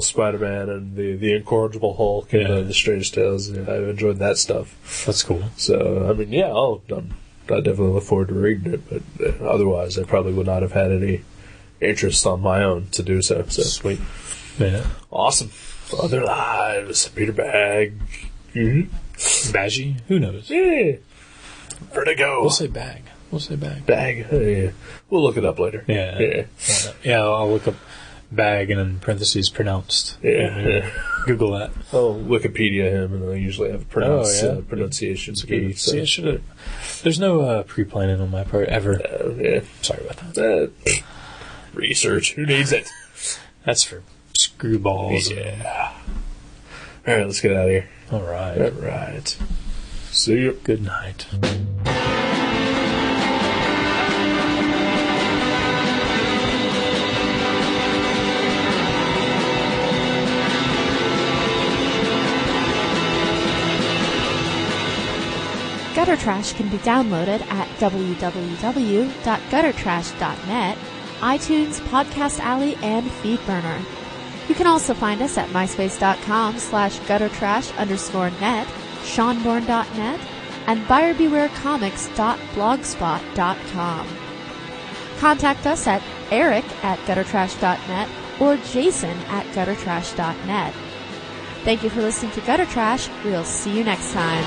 Spider-Man and the Incorrigible Hulk and the Strange Tales? Yeah, I've enjoyed that stuff.
That's cool.
So, I mean, yeah, I definitely look forward to reading it, but otherwise I probably would not have had any interest on my own to do so.
Sweet. Yeah.
Awesome. Other Lives, Peter Bag.
Mm-hmm. Baggy? Who knows?
Yeah. Vertigo.
We'll say Bag.
Bag. Yeah. We'll look it up later.
Yeah. I'll look up bag and in parentheses pronounced.
Yeah.
Google that.
I'll Wikipedia him, and I usually have a pronunciation key.
See, I should have. There's no pre-planning on my part ever.
Yeah.
Sorry about that.
Research. Who needs it?
That's for screwballs.
Yeah. All right, let's get out of here.
All right.
See you.
Good night.
Gutter Trash can be downloaded at www.guttertrash.net, iTunes, Podcast Alley, and FeedBurner. You can also find us at myspace.com/guttertrash_net, seanborn.net, and buyerbewarecomics.blogspot.com. Contact us at eric@guttertrash.net or jason@guttertrash.net. Thank you for listening to Gutter Trash. We'll see you next time.